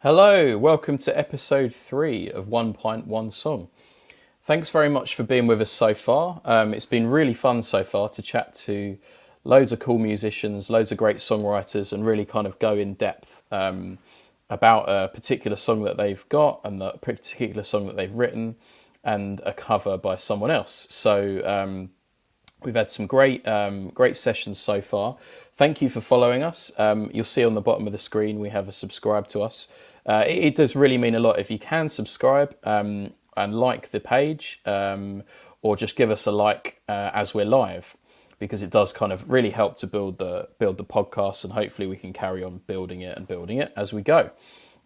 Hello, welcome to episode 3 of One Pint, One Song. Thanks very much for being with us so far. It's been really fun so far to chat to loads of cool musicians, loads of great songwriters, and really kind of go in depth about a particular song that they've got and the particular song that they've written and a cover by someone else. So we've had some great sessions so far. Thank you for following us. You'll see on the bottom of the screen we have a subscribe to us. It does really mean a lot if you can subscribe and like the page, or just give us a like as we're live, because it does kind of really help to build the podcast, and hopefully we can carry on building it as we go.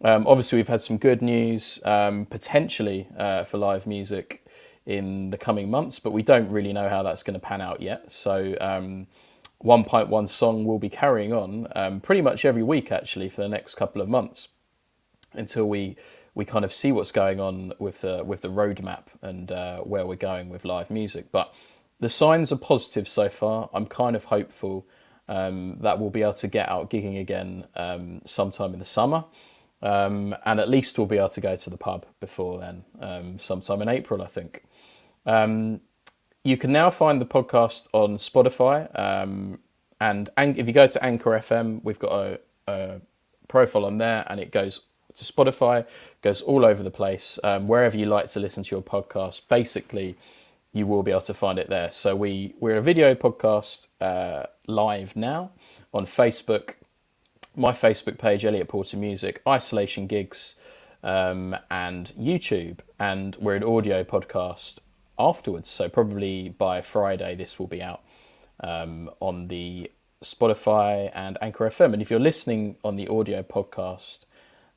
Obviously, we've had some good news potentially for live music in the coming months, but we don't really know how that's going to pan out yet. So One Pint, One Song will be carrying on pretty much every week actually for the next couple of months until we kind of see what's going on with the roadmap and where we're going with live music. But the signs are positive so far. I'm kind of hopeful that we'll be able to get out gigging again sometime in the summer. And at least we'll be able to go to the pub before then, sometime in April, I think. You can now find the podcast on Spotify, and if you go to Anchor FM, we've got a profile on there, and it goes to Spotify, goes all over the place. Wherever you like to listen to your podcast, basically, you will be able to find it there. So we're a video podcast live now on Facebook. My Facebook page, Elliot Porter Music, Isolation Gigs, and YouTube. And we're an audio podcast afterwards. So probably by Friday, this will be out on the Spotify and Anchor FM. And if you're listening on the audio podcast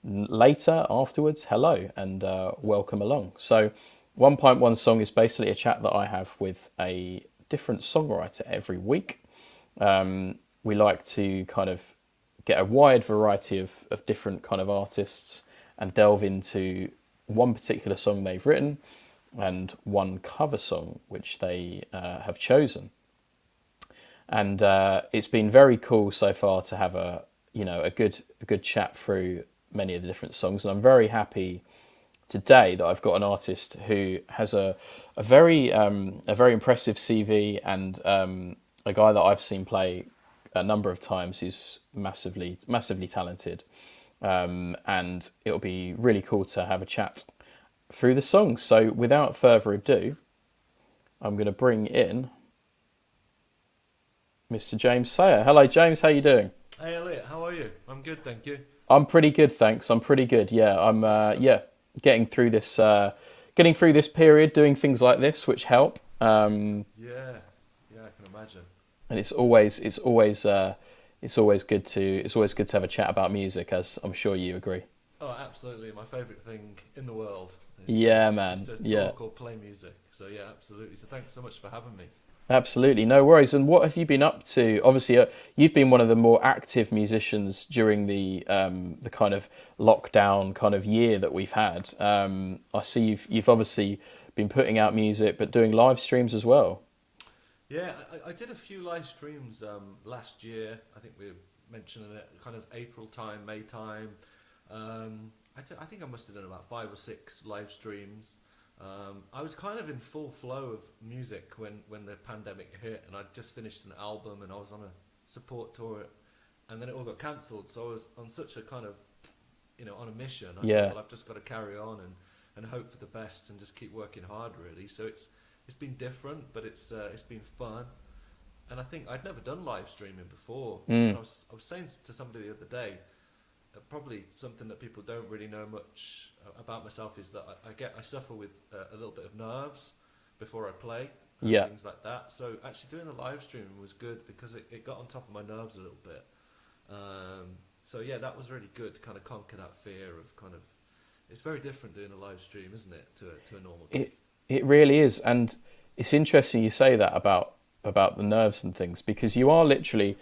later afterwards, hello and welcome along. So One Pint, One Song is basically a chat that I have with a different songwriter every week. We like to kind of get a wide variety of different kind of artists and delve into one particular song they've written and one cover song which they have chosen. And it's been very cool so far to have a good chat through many of the different songs, and I'm very happy today that I've got an artist who has a very impressive CV, and a guy that I've seen play a number of times who's massively talented, and it'll be really cool to have a chat through the songs. So without further ado, I'm going to bring in Mr. James Sayer. Hello James, how you doing? Hey Elliot, how are you? I'm good, thank you. I'm pretty good, thanks. I'm pretty good. Yeah, I'm getting through this period, doing things like this, which help. Yeah, I can imagine. And it's always good to have a chat about music, as I'm sure you agree. Oh, absolutely. My favourite thing in the world. Yeah, man. Is to talk or play music. So yeah, absolutely. So thanks so much for having me. Absolutely, no worries. And what have you been up to? Obviously, you've been one of the more active musicians during the kind of lockdown kind of year that we've had. I see you've obviously been putting out music, but doing live streams as well. Yeah, I did a few live streams last year. I think we were mentioning it kind of April time, May time. I think I must have done about 5 or 6 live streams. I was kind of in full flow of music when the pandemic hit, and I'd just finished an album and I was on a support tour, and then it all got cancelled. So I was on such a kind of, on a mission. I thought, well, I've just got to carry on and hope for the best and just keep working hard, really. So it's been different, but it's been fun. And I think I'd never done live streaming before. And I was saying to somebody the other day, probably something that people don't really know much about myself is that I suffer with a little bit of nerves before I play, things like that. So actually doing a live stream was good because it got on top of my nerves a little bit. So yeah, that was really good to kind of conquer that fear of kind of. It's very different doing a live stream, isn't it, to a normal gig? It really is, and it's interesting you say that about the nerves and things, because you are literally,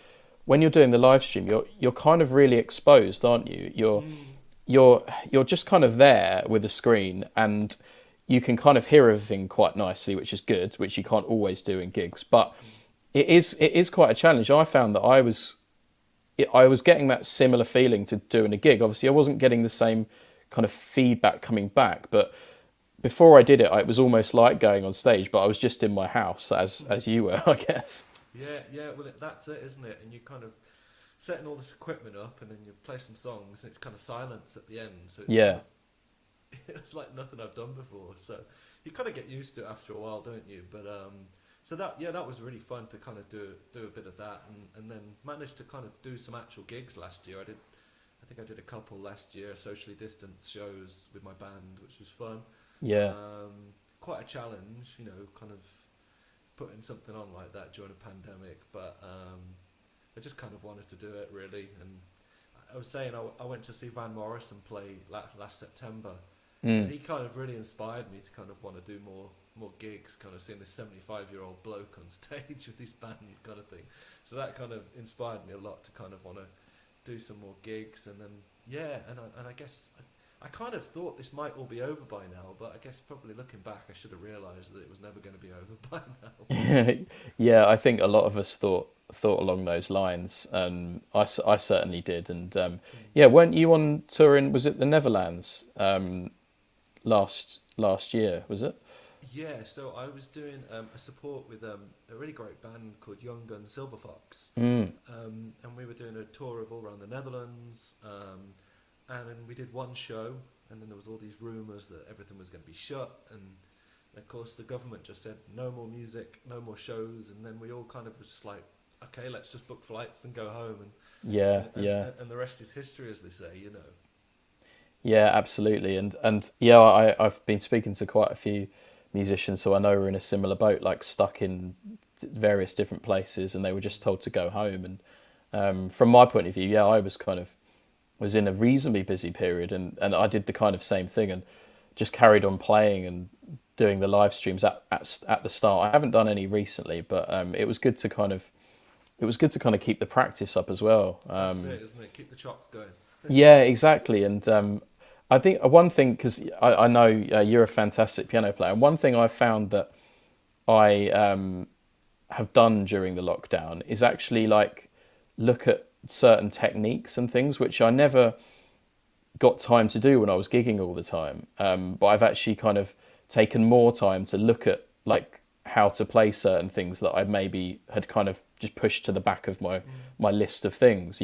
when you're doing the live stream, you're kind of really exposed, aren't you? You're just kind of there with the screen, and you can kind of hear everything quite nicely, which is good, which you can't always do in gigs. But it is quite a challenge. I found that I was I was getting that similar feeling to doing a gig. Obviously, I wasn't getting the same kind of feedback coming back, but before I did it, it was almost like going on stage, but I was just in my house as you were, I guess. Yeah. Well, that's it, isn't it? And you kind of setting all this equipment up, and then you play some songs, and it's kind of silence at the end. So it's kind Yeah, of, it's like nothing I've done before. So you kind of get used to it after a while, don't you? But so that was really fun to kind of do a bit of that, and then managed to kind of do some actual gigs last year. I think I did a couple last year, socially distanced shows with my band, which was fun. yeah, Quite a challenge, kind of putting something on like that during a pandemic, but I just kind of wanted to do it really. And I was saying I went to see Van Morrison play last September, and he kind of really inspired me to kind of want to do more gigs, kind of seeing this 75-year-old bloke on stage with his band kind of thing. So that kind of inspired me a lot to kind of want to do some more gigs. And then and I guess I kind of thought this might all be over by now, but I guess probably looking back, I should have realised that it was never going to be over by now. yeah. I think a lot of us thought along those lines. I certainly did. And yeah, weren't you on tour in? Was it the Netherlands last year? Was it? Yeah, so I was doing a support with a really great band called Young Gun Silver Fox, and we were doing a tour of all around the Netherlands, and then we did one show, and then there was all these rumours that everything was going to be shut, and of course the government just said no more music, no more shows, and then we all kind of were just like, okay, let's just book flights and go home, and the rest is history, as they say. Yeah, absolutely. And yeah, I've been speaking to quite a few musicians who I know are in a similar boat, like stuck in various different places, and they were just told to go home. And from my point of view, yeah, I was in a reasonably busy period, and I did the kind of same thing and just carried on playing and doing the live streams at the start. I haven't done any recently, but it was good to kind of keep the practice up as well. That's it, isn't it? Keep the chops going. Yeah, exactly. And I think one thing, because I know you're a fantastic piano player, and one thing I found that I have done during the lockdown is actually like look at certain techniques and things which I never got time to do when I was gigging all the time. But I've actually kind of taken more time to look at like how to play certain things that I maybe had kind of just pushed to the back of my list of things,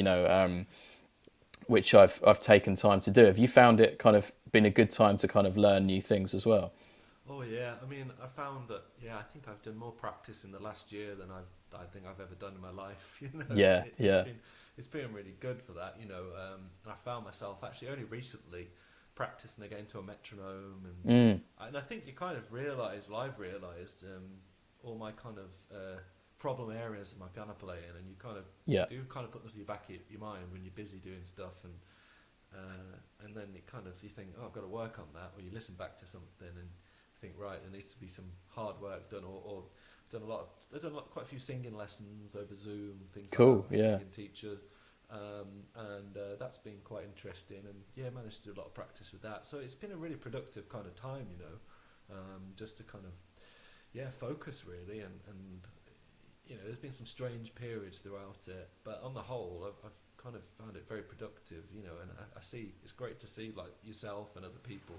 which I've taken time to do. Have you found it kind of been a good time to kind of learn new things as well? Oh yeah, I mean, I found that I think I've done more practice in the last year than I think I've ever done in my life. Yeah, It's been really good for that, and I found myself actually only recently practicing again to a metronome, and I think you kind of realise, well, I've realised all my kind of problem areas of my piano playing, and you kind of do kind of put them to the back of your mind when you're busy doing stuff, and then you think, oh, I've got to work on that, or you listen back to something and think, right, there needs to be some hard work done, or I've done quite a few singing lessons over Zoom, things cool, like that, yeah. singing teacher, and that's been quite interesting, and managed to do a lot of practice with that. So it's been a really productive kind of time, just to kind of focus really, and there's been some strange periods throughout it, but on the whole, I've kind of found it very productive, and I see it's great to see like yourself and other people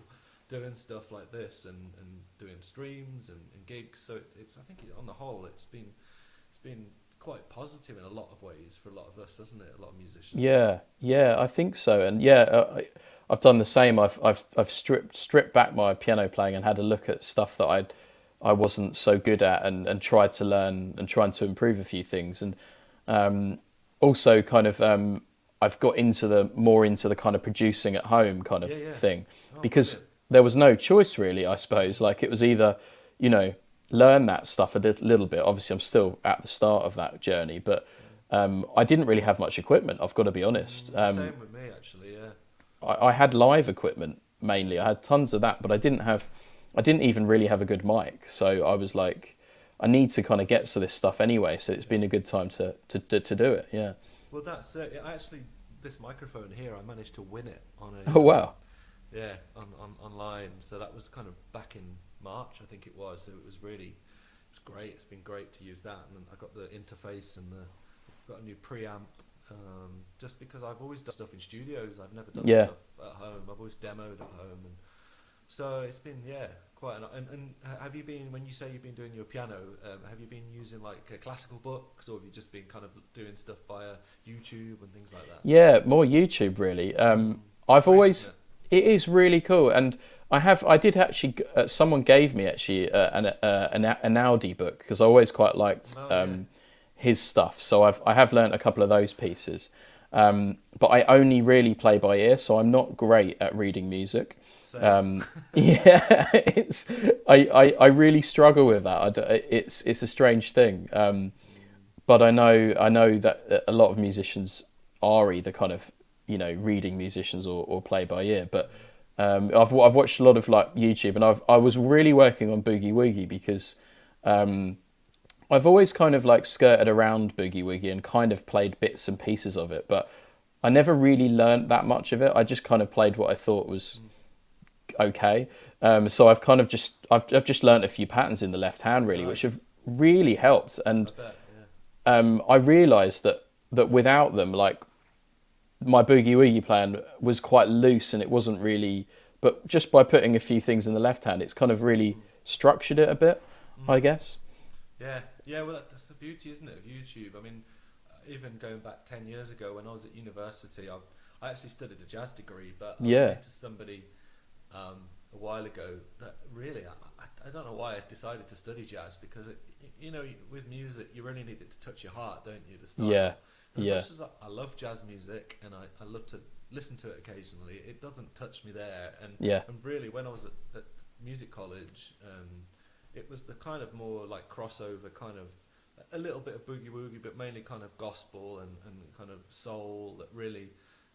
doing stuff like this and doing streams and gigs. So it's I think on the whole it's been quite positive in a lot of ways for a lot of us, hasn't it? A lot of musicians. Yeah, I think so. And I've done the same. I've stripped back my piano playing and had a look at stuff that I wasn't so good at, and tried to learn and trying to improve a few things. And also kind of I've got into the kind of producing at home kind of thing, because brilliant. There was no choice really, I suppose. Like it was either, learn that stuff a little bit. Obviously, I'm still at the start of that journey, but I didn't really have much equipment. I've got to be honest. Same with me, actually. Yeah. I had live equipment mainly. I had tons of that, but I didn't even really have a good mic. So I was like, I need to kind of get to this stuff anyway. So it's been a good time to do it. Yeah. Well, that's it. Actually, this microphone here, I managed to win it on a. Oh wow. Yeah, online. So that was kind of back in March, I think it was. So it was great. It's been great to use that, and I got the interface and got a new preamp, just because I've always done stuff in studios. I've never done Yeah. stuff at home. I've always demoed at home, and so it's been quite an. And have you been, when you say you've been doing your piano? Have you been using like classical books, or have you just been kind of doing stuff via YouTube and things like that? Yeah, more YouTube really. I've Great, always isn't it is really cool, and I did actually someone gave me actually an Audi book because I always quite liked Oh, yeah. his stuff. So I have learnt a couple of those pieces, but I only really play by ear, so I'm not great at reading music. Same. Yeah, I really struggle with that. It's a strange thing. But I know that a lot of musicians are either kind of reading musicians or play by ear. But I've watched a lot of like YouTube, and I was really working on Boogie Woogie because I've always kind of like skirted around Boogie Woogie and kind of played bits and pieces of it, but I never really learnt that much of it. I just kind of played what I thought was okay. So I've kind of I've just learnt a few patterns in the left hand really, which have really helped. And I bet, yeah. I realised that without them, like my Boogie Woogie playing was quite loose and it wasn't really. But just by putting a few things in the left hand, it's kind of really structured it a bit, I guess. Yeah, yeah. Well, that's the beauty, isn't it, of YouTube? I mean, even going back 10 years ago when I was at university, I actually studied a jazz degree, but I was Yeah. saying to somebody a while ago that really I don't know why I decided to study jazz, because with music you really need it to touch your heart, don't you? The style. Yeah, As yeah, much as I love jazz music and I love to listen to it occasionally, it doesn't touch me there. yeah, And really, when I was at music college, it was the kind of more like crossover kind of a little bit of boogie woogie, but mainly kind of gospel and kind of soul that really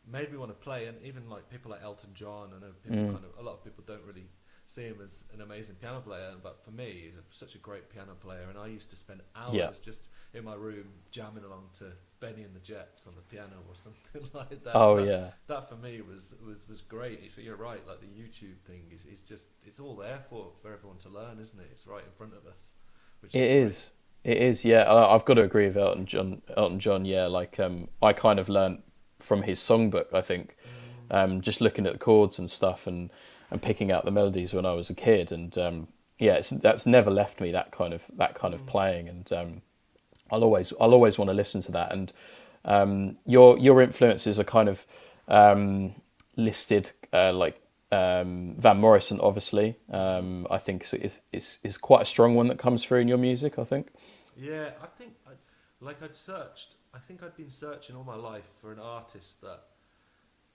made me want to play. And even like people like Elton John, I know people a lot of people don't really see him as an amazing piano player, but for me, he's such a great piano player. And I used to spend hours just in my room jamming along to Benny and the Jets on the piano or something like that. Oh, that, yeah. That for me was great. So you're right, like the YouTube thing is just, it's all there for everyone to learn, isn't it? It's right in front of us. Which It great. is. It is, yeah. I've got to agree with Elton John. Elton John, yeah. Like, I kind of learnt from his songbook, I think, just looking at the chords and stuff and picking out the melodies when I was a kid. And yeah, that's never left me, that kind of playing. And I'll always want to listen to that. And your influences are kind of listed like Van Morrison, obviously. I think is quite a strong one that comes through in your music, I think. Yeah, I think I think I'd been searching all my life for an artist that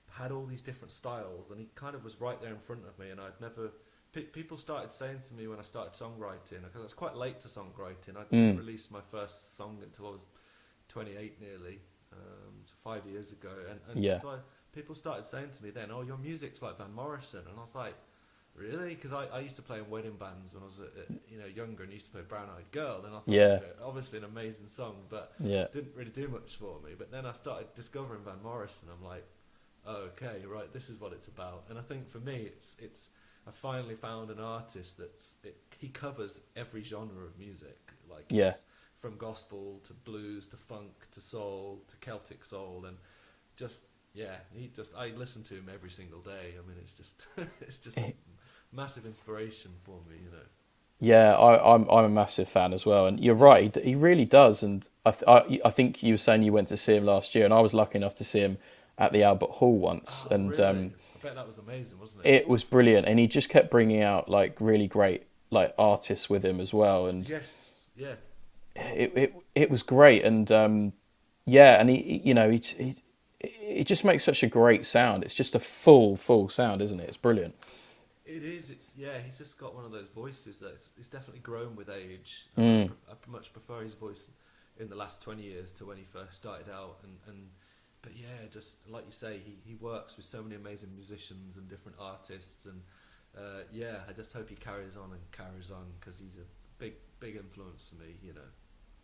had all these different styles, and he kind of was right there in front of me, and I'd never. People started saying to me when I started songwriting, because I was quite late to songwriting. I didn't release my first song until I was 28 nearly, so 5 years ago, and Yeah. so people started saying to me then, "Oh, your music's like Van Morrison," and I was like, "Really?" Because I used to play in wedding bands when I was younger, and used to play Brown Eyed Girl, and I thought, Yeah. obviously an amazing song, but Yeah. didn't really do much for me. But then I started discovering Van Morrison. I'm like, oh, okay, right, this is what it's about. And I think for me, it's I finally found an artist he covers every genre of music. Like, Yeah. it's from gospel to blues to funk to soul to Celtic soul, and I listen to him every single day. I mean, it's just it's just a massive inspiration for me, Yeah, I'm a massive fan as well, and you're right. He really does, and I think you were saying you went to see him last year, and I was lucky enough to see him at the Albert Hall once, Oh, and really? I bet that was amazing, wasn't it? it was brilliant. And he just kept bringing out like really great like artists with him as well, and Yes, yeah. it was great. And yeah, and he just makes such a great sound. It's just a full sound, isn't it? It's brilliant. It is. He's just got one of those voices that it's definitely grown with age. I much prefer his voice in the last 20 years to when he first started out. But yeah, just like you say, he works with so many amazing musicians and different artists. And yeah, I just hope he carries on because he's a big influence to me.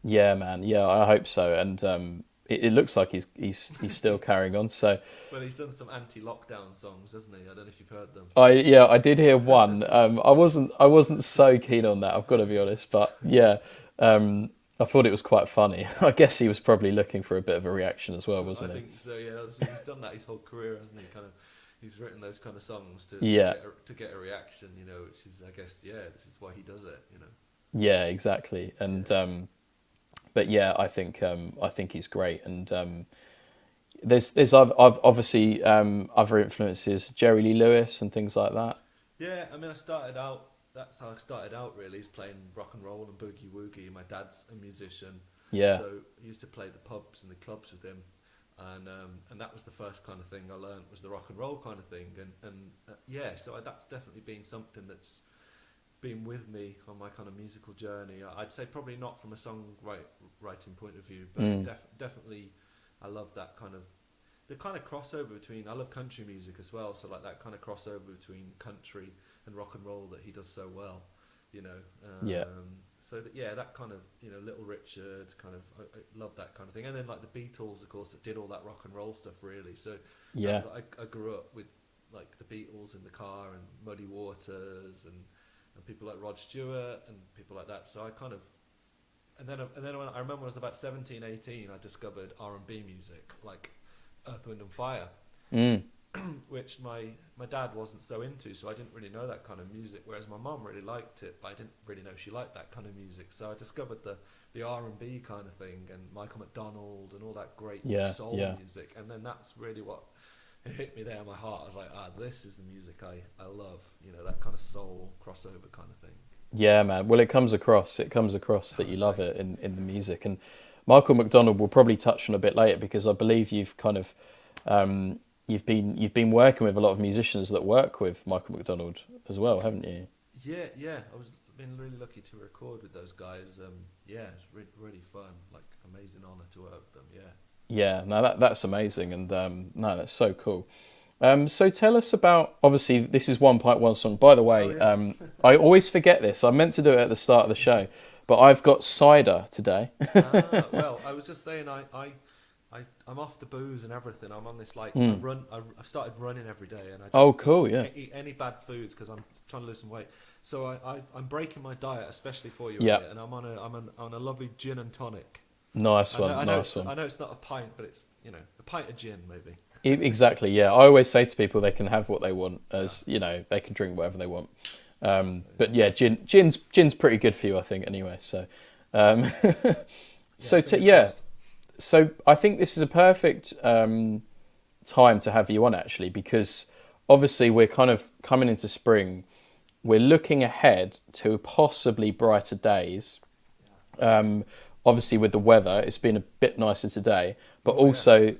Yeah, man. Yeah, I hope so. And it looks like he's still carrying on. So Well, he's done some anti-lockdown songs, hasn't he? I don't know if you've heard them. I did hear one. I wasn't so keen on that. I've got to be honest, but yeah, I thought it was quite funny. I guess he was probably looking for a bit of a reaction as well, I wasn't he? think so. Yeah, so he's done that his whole career, hasn't he? Kind of, he's written those kind of songs Yeah, to get a reaction, you know, which is, I guess, yeah, this is why he does it, you know. yeah, exactly. And Yeah, but yeah, I think he's great. And there's I've obviously other influences, Jerry Lee Lewis and things like that. yeah. I mean, I started out. That's how I started out. Really, is playing rock and roll and boogie woogie. My dad's a musician, Yeah, so I used to play the pubs and the clubs with him, and that was the first kind of thing I learned was the rock and roll kind of thing, and yeah. So that's definitely been something that's been with me on my kind of musical journey. I'd say probably not from a writing point of view, but mm, definitely I love that kind of the kind of crossover between. I love country music as well, so like that kind of crossover between country and rock and roll that he does so well, you know. yeah, So that, yeah, that kind of, you know, Little Richard kind of I love that kind of thing, and then like the Beatles, of course, that did all that rock and roll stuff really. So that yeah, was, I grew up with like the Beatles in the car and Muddy Waters and people like Rod Stewart and people like that. So I kind of and then when I remember when I was about 17, 18, I discovered R&B music like Earth, Wind and Fire, mm, which my dad wasn't so into, so I didn't really know that kind of music. Whereas my mum really liked it, but I didn't really know she liked that kind of music. So I discovered the R&B kind of thing and Michael McDonald and all that great yeah, soul yeah. music. And then that's really what it hit me there in my heart. I was like, this is the music I love. You know, that kind of soul crossover kind of thing. Yeah, man. Well, it comes across. It comes across that Oh, you love it thanks. in the music. And Michael McDonald will probably touch on a bit later because I believe you've kind of you've been working with a lot of musicians that work with Michael McDonald as well, haven't you? Yeah, yeah. I was been really lucky to record with those guys. Yeah, it's really fun. Like amazing honor to work with them. Yeah. Yeah. No, that's amazing, and no, that's so cool. So tell us about. Obviously, this is 1.1 song. By the Oh way, yeah. I always forget this. I meant to do it at the start of the show, but I've got cider today. Well, I was just saying, I'm off the booze and everything. I'm on this like I Mm. run. I've started running every day, and I Oh, don't eat cool. Yeah. eat any bad foods because I'm trying to lose some weight. So I'm breaking my diet, especially for you, Yeah. Elliot, and I'm on a lovely gin and tonic. Nice one. Nice I one. know it's not a pint, but it's, you know, a pint of gin maybe. Exactly. Yeah. I always say to people they can have what they want, Yeah. as you know, they can drink whatever they want. So But yeah, gin's pretty good for you, I think. Anyway, so um, yeah, fingers yeah. crossed. So I think this is a perfect time to have you on actually, because obviously we're kind of coming into spring. We're looking ahead to possibly brighter days. Um, Obviously, with the weather, it's been a bit nicer today, but Oh yeah. also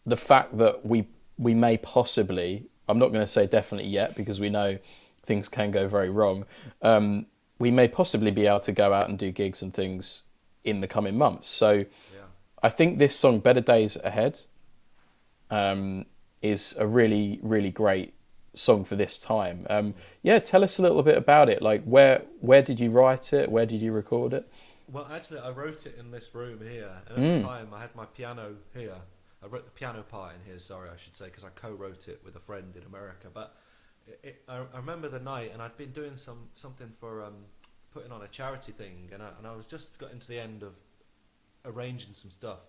the fact that we may possibly, I'm not going to say definitely yet because we know things can go very wrong. We may possibly be able to go out and do gigs and things in the coming months. So Yeah. I think this song, Better Days Ahead, is a really, really great song for this time. Yeah, tell us a little bit about it. Like, where did you write it? Where did you record it? Well, actually, I wrote it in this room here, and at the Mm, time, I had my piano here. I wrote the piano part in here. Sorry, I should say, because I co-wrote it with a friend in America. But I remember the night, and I'd been doing something for putting on a charity thing, and I was just got into the end of arranging some stuff,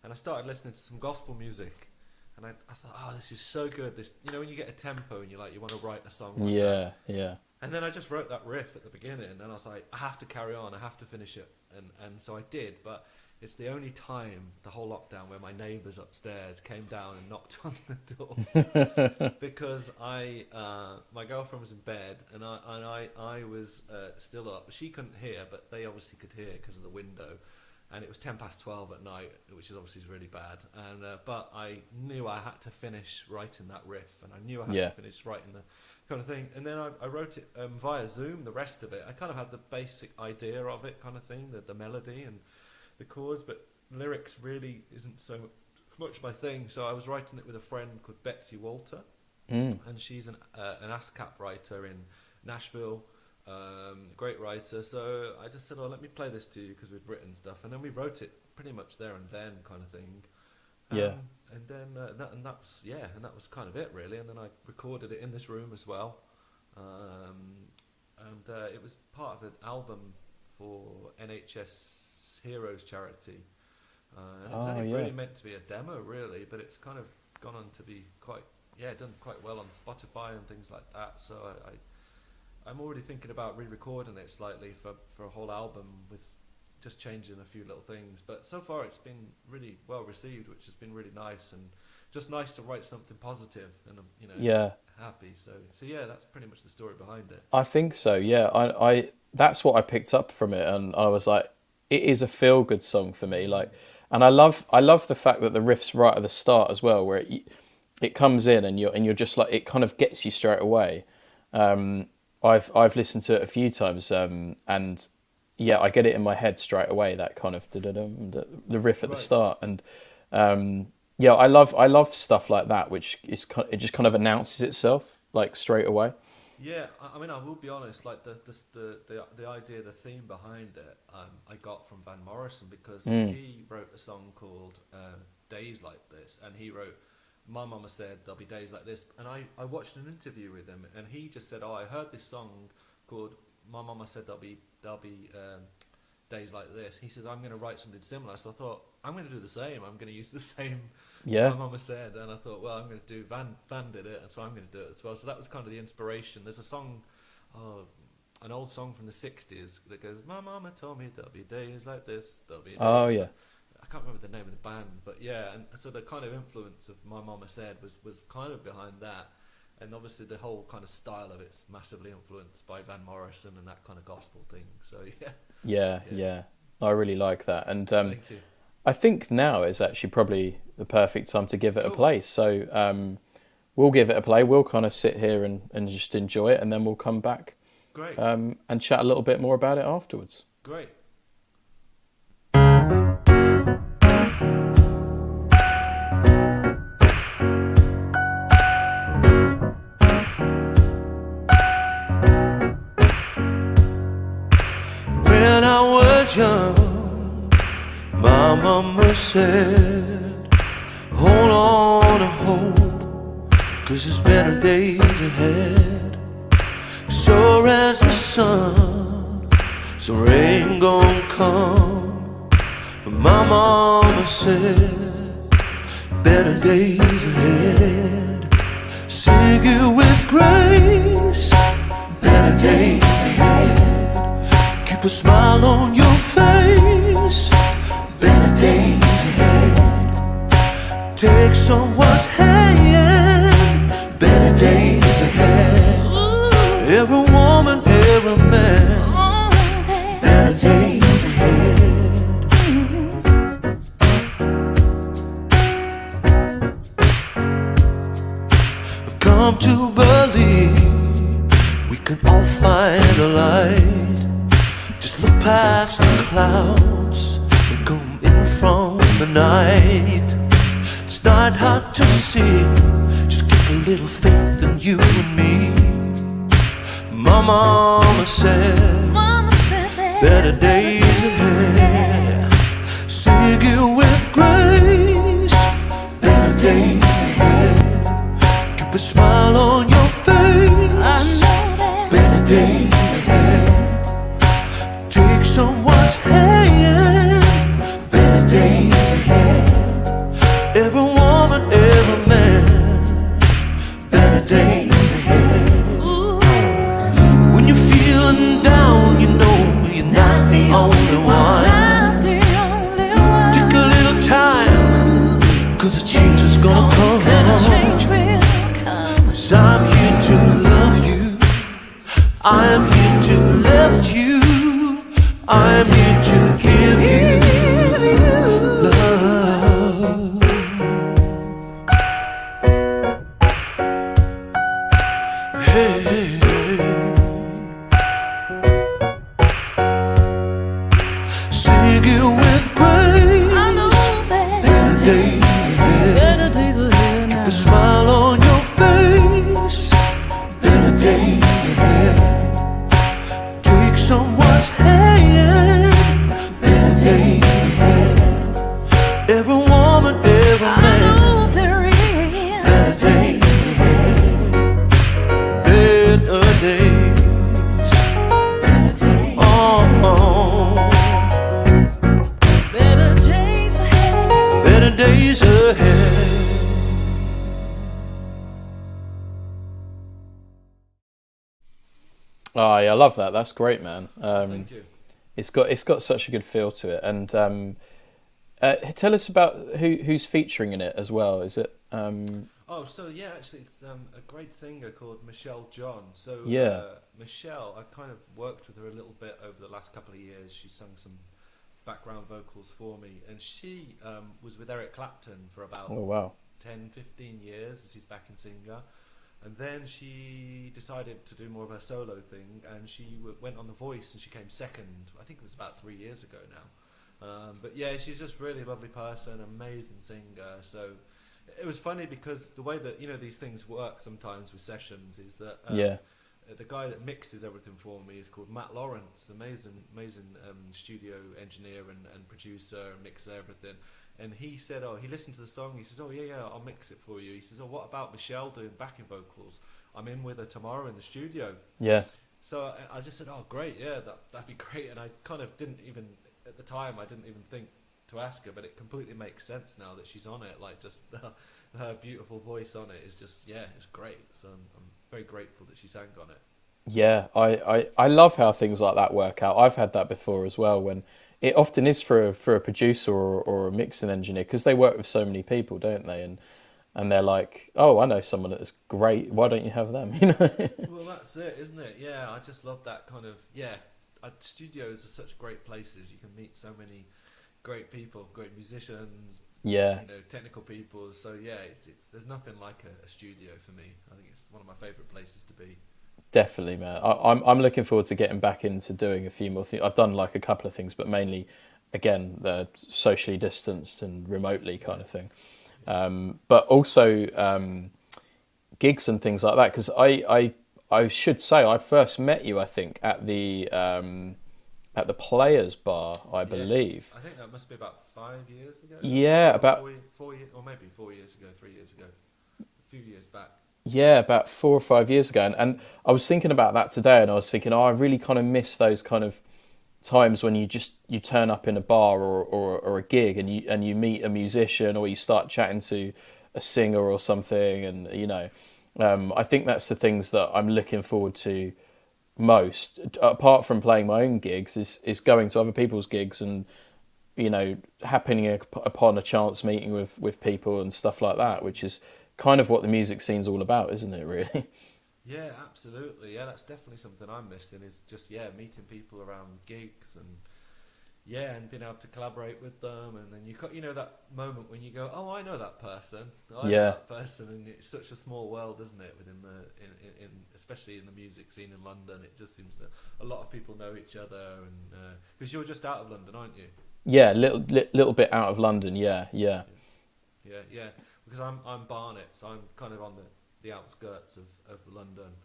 and I started listening to some gospel music, and I thought, oh, this is so good. This, you know, when you get a tempo and you want to write a song like that. yeah, yeah, And then I just wrote that riff at the beginning, and I was like, I have to carry on, I have to finish it, and so I did. But it's the only time the whole lockdown where my neighbours upstairs came down and knocked on the door because my girlfriend was in bed and I was still up. She couldn't hear, but they obviously could hear because of the window. And it was 12 at night, which is obviously really bad. And but I knew I had to finish writing that riff, and I knew I had yeah, to finish writing the kind of thing. And then I wrote it via Zoom. The rest of it, I kind of had the basic idea of it, kind of thing, the melody and the chords, but lyrics really isn't so much my thing. So I was writing it with a friend called Betsy Walter, mm, and she's an ASCAP writer in Nashville. Great writer. So I just said, "Oh, let me play this to you because we've written stuff," and then we wrote it pretty much there and then, kind of thing. yeah, And then that was kind of it really. And then I recorded it in this room as well, and it was part of an album for NHS Heroes charity. And it was only really meant to be a demo, really, but it's kind of gone on to be done quite well on Spotify and things like that. So I'm already thinking about re-recording it slightly for a whole album with just changing a few little things. But so far it's been really well received, which has been really nice, and just nice to write something positive and happy. So yeah, that's pretty much the story behind it. I think so. Yeah, I that's what I picked up from it, and I was like, it is a feel good song for me. Like, and I love the fact that the riff's right at the start as well, where it comes in and you're just like, it kind of gets you straight away. I've listened to it a few times, and yeah, I get it in my head straight away. That kind of the riff at the start, and yeah, I love stuff like that, which is it just kind of announces itself like straight away. Yeah, I mean, I will be honest. Like the idea, the theme behind it, I got from Van Morrison, because he wrote a song called "Days Like This," and he wrote, "My mama said there'll be days like this," and I watched an interview with him, and he just said, "Oh, I heard this song called 'My Mama Said There'll Be Days Like This.'" He says, "I'm going to write something similar." So I thought, I'm going to do the same. I'm going to use the same. Yeah. My mama said, and I thought, well, I'm going to do Van did it, and so I'm going to do it as well. So that was kind of the inspiration. There's a song, an old song from the '60s that goes, "My mama told me there'll be days like this, there'll be days." Oh yeah. I can't remember the name of the band, but yeah, and so the kind of influence of "My Mama Said" was kind of behind that, and obviously the whole kind of style of it's massively influenced by Van Morrison and that kind of gospel thing. So yeah. Yeah. I really like that, and Thank you. I think now is actually probably the perfect time to give it a play. So we'll give it a play. We'll kind of sit here and just enjoy it, and then we'll come back. Great. And chat a little bit more about it afterwards. Great. When I was young, my mama said, hold on to hope, 'cause there's better days ahead. So as the sun, some rain gon' come. But my mama said, better days ahead. Sing it with grace, better days ahead. Keep a smile on your face, better days ahead. Take someone's hand, better days ahead. Every woman, every man, better days ahead. I've come to believe we can all find a light. Just look past the clouds and come in from the night. It's not hard to see, just keep a little faith in you and me. My mama said, better days ahead. Sing it with grace, better days ahead. Keep a smile on your face, better days ahead. Take someone's hand, better days ahead. Every woman, every man, better days ahead. When you're feeling down, you know you're not the only one. Take a little time, 'cause the change is gonna come. 'Cause I'm here to love you, I'm here to lift you, I'm here to give you love. Hey, hey, hey. Sing it with grace, better days ahead. Keep a smile on your face, better days ahead. Take someone's hand, better days ahead. Every woman, every man, better days ahead. Better days, oh, oh. Oh, yeah, I love that. That's great, man. Thank you. It's got such a good feel to it. And tell us about who's featuring in it as well. Is it? Oh, so yeah, actually, it's a great singer called Michelle John. So Yeah. Michelle, I kind of worked with her a little bit over the last couple of years. She sung some background vocals for me, and she was with Eric Clapton for about Oh, wow. 10, 15 years as his backing singer. And then she decided to do more of her solo thing, and she went on The Voice, and she came second. I think it was about 3 years ago now. But yeah, she's just really a lovely person, amazing singer. So it was funny because the way that these things work sometimes with sessions is that Yeah. the guy that mixes everything for me is called Matt Lawrence, amazing studio engineer and producer and mixer everything. And he said, he listened to the song. He says, yeah, I'll mix it for you. He says, what about Michelle doing backing vocals? I'm in with her tomorrow in the studio. Yeah. So I just said, great, yeah, that'd be great. And I kind of didn't even, at the time, I didn't even think to ask her, but it completely makes sense now that she's on it. Like, just her beautiful voice on it is just, yeah, it's great. So I'm very grateful that she sang on it. Yeah, I love how things like that work out. I've had that before as well, when it often is for a producer or a mixing engineer, because they work with so many people, don't they? And they're like, oh, I know someone that's great. Why don't you have them? Well, that's it, isn't it? Yeah, I just love that kind of, studios are such great places. You can meet so many great people, great musicians, Yeah. technical people. So yeah, it's there's nothing like a studio for me. I think it's one of my favourite places to be. Definitely, man. I'm looking forward to getting back into doing a few more things. I've done like a couple of things, but mainly, again, the socially distanced and remotely kind of thing. But also gigs and things like that. Because I should say I first met you, I think, at the Players Bar, I believe. Yes, I think that must be about 5 years ago. Yeah, or about 4 years, or maybe 4 years ago, 3 years ago, a few years back. Yeah, about 4 or 5 years ago, and I was thinking about that today, and I was thinking, I really kind of miss those kind of times when you turn up in a bar or a gig, and you meet a musician, or you start chatting to a singer or something, and I think that's the things that I'm looking forward to most, apart from playing my own gigs, is going to other people's gigs and happening upon a chance meeting with people and stuff like that, which is kind of what the music scene's all about, isn't it, really? Yeah, absolutely. Yeah, that's definitely something I'm missing, is just meeting people around gigs and being able to collaborate with them. And then you got that moment when you go, oh, I know that person. I know that person, and it's such a small world, isn't it? Within in especially in the music scene in London, it just seems that a lot of people know each other. And because you're just out of London, aren't you? Yeah, little bit out of London. Yeah. Yeah. Because I'm Barnet, so I'm kind of on the outskirts of London.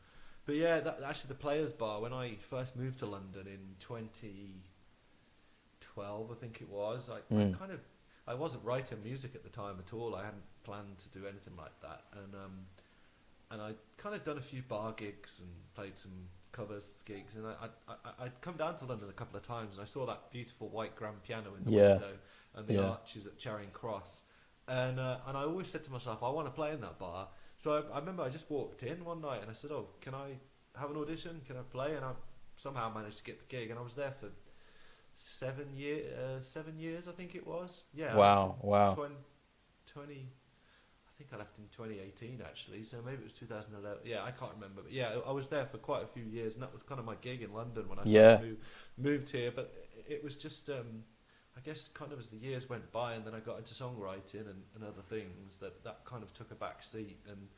But yeah, actually the Players Bar, when I first moved to London in 2012, I think it was, I wasn't writing music at the time at all. I hadn't planned to do anything like that, and I kind of done a few bar gigs and played some covers gigs, and I'd come down to London a couple of times, and I saw that beautiful white grand piano in the window and the arches at Charing Cross. And I always said to myself, I want to play in that bar. So I remember I just walked in one night and I said, can I have an audition? Can I play? And I somehow managed to get the gig. And I was there for 7 years, I think it was. Yeah. Wow. 20, I think I left in 2018 actually. So maybe it was 2011. Yeah, I can't remember. But yeah, I was there for quite a few years, and that was kind of my gig in London when I first moved here. But it was just... I guess kind of as the years went by, and then I got into songwriting and other things, that kind of took a back seat. And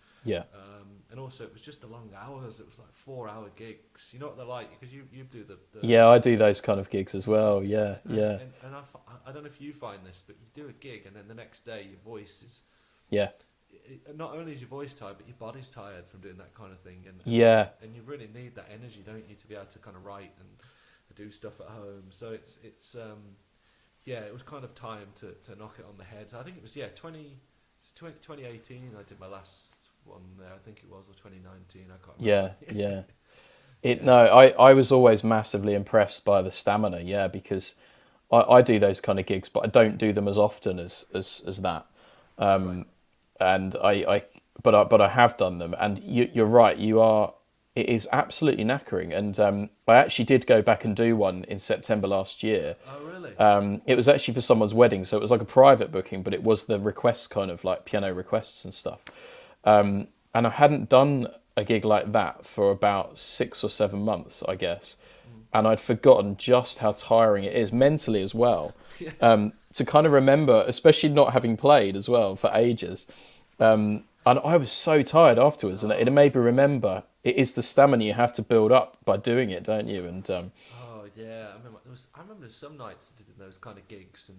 and also it was just the long hours. It was like 4-hour gigs. You know what they're like, because you do the yeah, I do those kind of gigs as well. Yeah. And I don't know if you find this, but you do a gig and then the next day your voice is not only is your voice tired, but your body's tired from doing that kind of thing. And you really need that energy, don't you, to be able to kind of write and do stuff at home. So it's it was kind of time to knock it on the head. So I think it was 2018 I did my last one there, I think it was, or 2019, I can't remember. I was always massively impressed by the stamina, because I do those kind of gigs, but I don't do them as often as that. And but I have done them, and you're right, it is absolutely knackering. And I actually did go back and do one in September last year. Oh, really? It was actually for someone's wedding, so it was like a private booking, but it was the requests, kind of like piano requests and stuff. And I hadn't done a gig like that for about 6 or 7 months, I guess. And I'd forgotten just how tiring it is, mentally as well, to kind of remember, especially not having played as well for ages. And I was so tired afterwards, and it made me remember it is the stamina you have to build up by doing it, don't you? And Oh yeah, I remember some nights I did those kind of gigs, and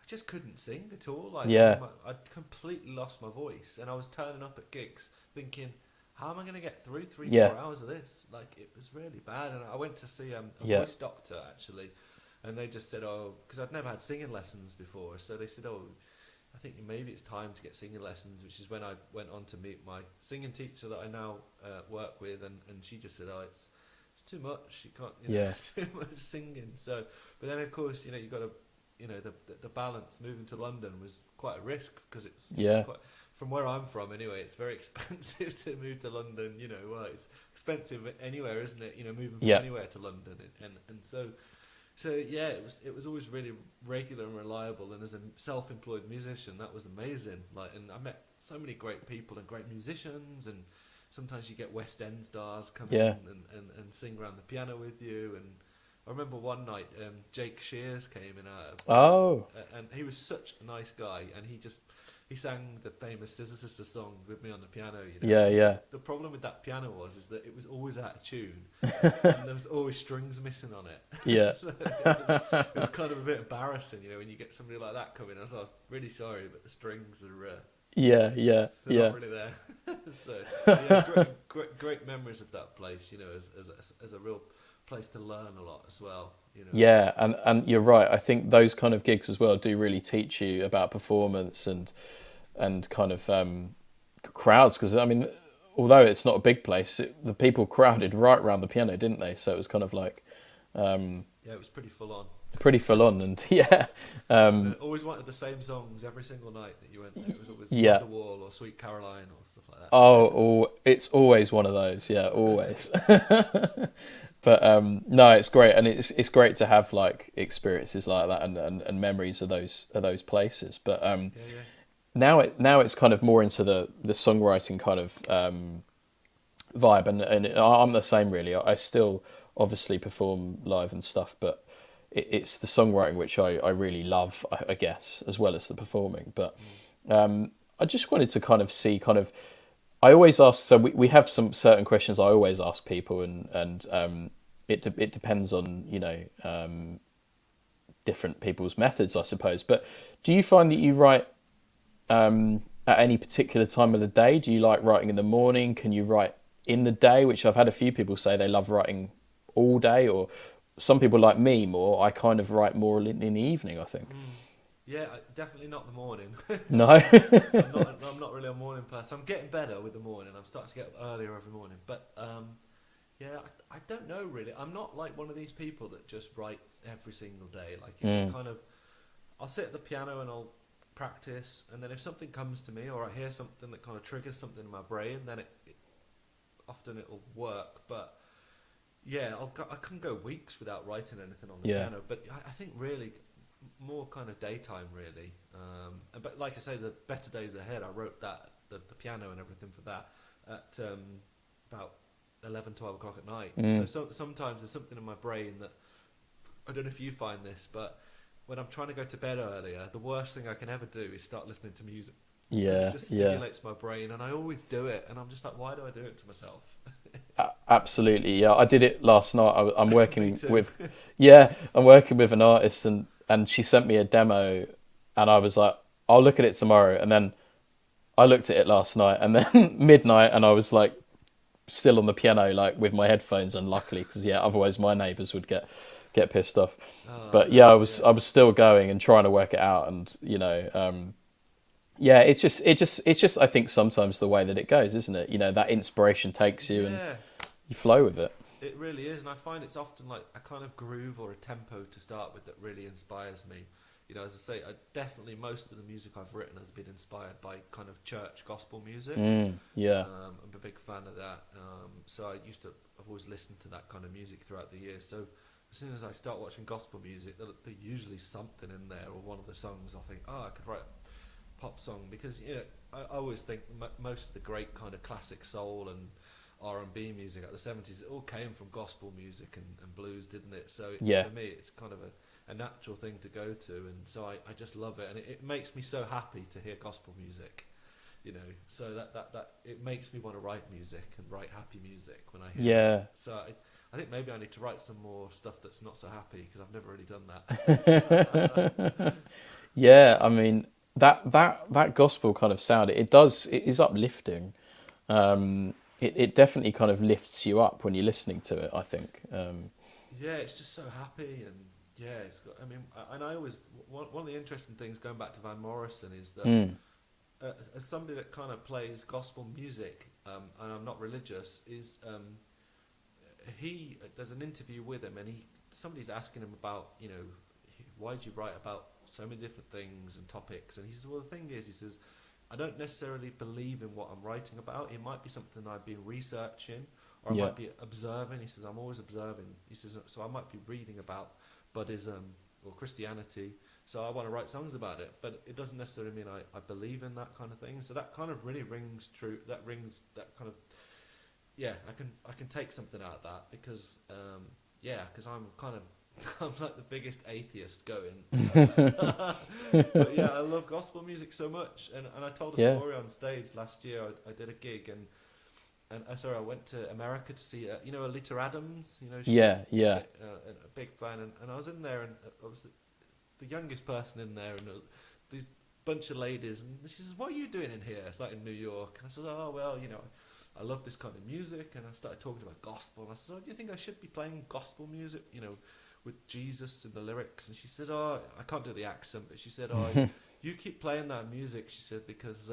I just couldn't sing at all. Like, Yeah. I'd completely lost my voice, and I was turning up at gigs thinking, how am I going to get through 3, Yeah. 4 hours of this? Like, it was really bad. And I went to see a Yeah. voice doctor actually, and they just said, oh, because I'd never had singing lessons before, so they said, oh, I think maybe it's time to get singing lessons, which is when I went on to meet my singing teacher that I now work with, and she just said, oh, it's too much. You can't, Yeah. too much singing. So, but then of course, you got to, the balance. Moving to London was quite a risk because it's quite, from where I'm from anyway, it's very expensive to move to London. Well, it's expensive anywhere, isn't it? Moving from anywhere to London, and so yeah, it was always really regular and reliable. And as a self-employed musician, that was amazing. Like, and I met so many great people and great musicians, and sometimes you get West End stars come in and sing around the piano with you. And I remember one night, Jake Shears came in, and he was such a nice guy, and he sang the famous Scissor Sisters song with me on the piano. Yeah. The problem with that piano is that it was always out of tune, and there was always strings missing on it. Yeah. So it was kind of a bit embarrassing, when you get somebody like that coming. I was like, really sorry, but the strings are Yeah. not really there. So yeah, great memories of that place. As a real place to learn a lot as well. Yeah, and you're right. I think those kind of gigs as well do really teach you about performance and kind of crowds. Because I mean, although it's not a big place, the people crowded right around the piano, didn't they? So it was kind of like it was pretty full on. Pretty full on, and Always wanted the same songs every single night that you went there. It was always Wonderwall or Sweet Caroline or stuff like that. Oh, it's always one of those. Yeah, always. But no, it's great, and it's great to have like experiences like that and memories of those places. But now it's kind of more into the songwriting kind of vibe, and I'm the same really. I still obviously perform live and stuff, but it's the songwriting which I really love, I guess, as well as the performing. But I just wanted to kind of see I always ask, so we have some certain questions I always ask people, and it depends on different people's methods, I suppose. But do you find that you write at any particular time of the day? Do you like writing in the morning? Can you write in the day? Which I've had a few people say they love writing all day, or some people like me more. I kind of write more in the evening, I think. Yeah, definitely not the morning. No. I'm not really a morning person. I'm getting better with the morning. I'm starting to get up earlier every morning. But yeah, I don't know really. I'm not like one of these people that just writes every single day. Like, I'll sit at the piano and I'll practice, and then if something comes to me or I hear something that kind of triggers something in my brain, then often it'll work. But yeah, I can go weeks without writing anything on the piano. But I think really more kind of daytime really. But like I say, the Better Days Ahead, I wrote that, the piano and everything for that at about 11, 12 o'clock at night. So sometimes there's something in my brain that, I don't know if you find this, but when I'm trying to go to bed earlier, the worst thing I can ever do is start listening to music. It just stimulates my brain, and I always do it, and I'm just like, why do I do it to myself? Absolutely, yeah. I did it last night. I'm working with, I'm working with an artist, and she sent me a demo, and I was like, I'll look at it tomorrow. And then I looked at it last night, and then midnight, and I was like, still on the piano, like with my headphones, unluckily, because otherwise my neighbours would get pissed off. But I was still going and trying to work it out, and it's just I think sometimes the way that it goes, isn't it? That inspiration takes you and you flow with it. It really is, and I find it's often like a kind of groove or a tempo to start with that really inspires me. As I say, definitely most of the music I've written has been inspired by kind of church gospel music. Yeah. I'm a big fan of that. So I've always listened to that kind of music throughout the years. So as soon as I start watching gospel music, there's usually something in there, or one of the songs I think, I could write a pop song, because I always think most of the great kind of classic soul and R&B music at the 70s, it all came from gospel music and blues, didn't it? So for me, it's kind of a natural thing to go to, and so I just love it, and it makes me so happy to hear gospel music, so that it makes me want to write music and write happy music when I hear it. So I think maybe I need to write some more stuff that's not so happy, because I've never really done that. Yeah, I mean that gospel kind of sound, it is uplifting. It definitely kind of lifts you up when you're listening to it, I think. Yeah, it's just so happy, and yeah, it's got. I mean, and I always one of the interesting things going back to Van Morrison is that as somebody that kind of plays gospel music, and I'm not religious, is there's an interview with him, and somebody's asking him about why do you write about so many different things and topics, and he says, well, the thing is, he says, I don't necessarily believe in what I'm writing about. It might be something I've been researching, or I might be observing. He says, I'm always observing. He says, so I might be reading about Buddhism or Christianity, so I want to write songs about it. But it doesn't necessarily mean I believe in that kind of thing. So that kind of really rings true. That kind of, I can take something out of that, because, because I'm kind of, I'm like the biggest atheist going. But yeah, I love gospel music so much, and I told a story on stage last year. I did a gig, and I went to America to see Alita Adams. A big fan, and I was in there, and I was the youngest person in there, and these bunch of ladies, and she says, "What are you doing in here?" It's like in New York, and I said, "Oh well, I love this kind of music," and I started talking about gospel, and I said, "Oh, do you think I should be playing gospel music, with Jesus in the lyrics?" And she said, "Oh, I can't do the accent," but she said, "Oh, you keep playing that music," she said, "because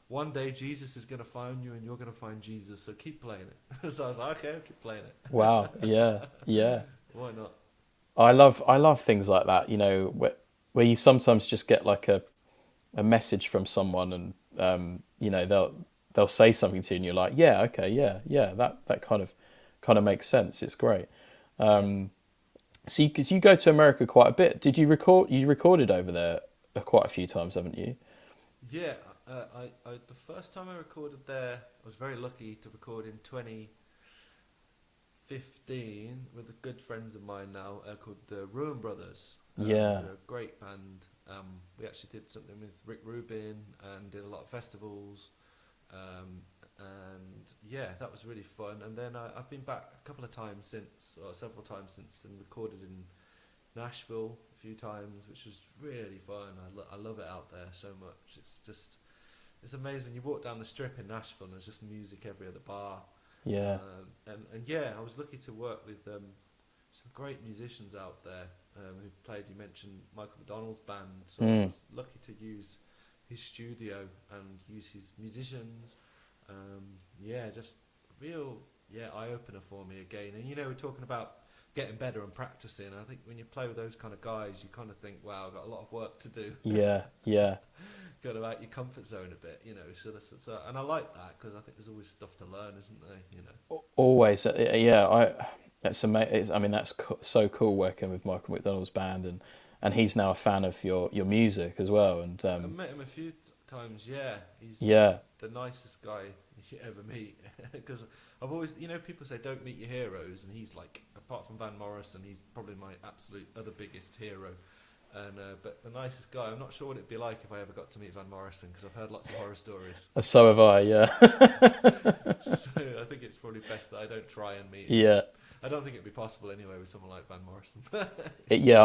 one day Jesus is going to find you, and you're going to find Jesus, so keep playing it." So I was like, "Okay, I'll keep playing it." Wow, yeah. Why not? I love things like that, where you sometimes just get like a message from someone, and they'll say something to you, and you're like, yeah, okay, yeah, that kind of makes sense. It's great. So because you go to America quite a bit, did you record? You recorded over there quite a few times, haven't you? Yeah, I the first time I recorded there, I was very lucky to record in 2015 with a good friends of mine now called the Ruin Brothers. They're a great band. We actually did something with Rick Rubin and did a lot of festivals. And yeah, that was really fun. And then I've been back a couple of times since, or several times since, and recorded in Nashville a few times, which was really fun. I love it out there so much. It's amazing. You walk down the strip in Nashville, and there's just music every other bar. Yeah. And yeah, I was lucky to work with some great musicians out there who played. You mentioned Michael McDonald's band, so I was lucky to use his studio and use his musicians. Just real eye opener for me again. And we're talking about getting better and practicing. I think when you play with those kind of guys, you kind of think, wow, I've got a lot of work to do. Yeah. Go out your comfort zone a bit, So and I like that, because I think there's always stuff to learn, isn't there? Always, that's amazing. I mean, that's so cool working with Michael McDonald's band, and he's now a fan of your music as well. And I've met him a few times. Yeah, he's the nicest guy you ever meet. Because I've always, people say don't meet your heroes, and he's like, apart from Van Morrison, he's probably my absolute other biggest hero. And but the nicest guy. I'm not sure what it'd be like if I ever got to meet Van Morrison, because I've heard lots of horror stories. So have I, yeah. So I think it's probably best that I don't try and meet him. Yeah. I don't think it'd be possible anyway with someone like Van Morrison. I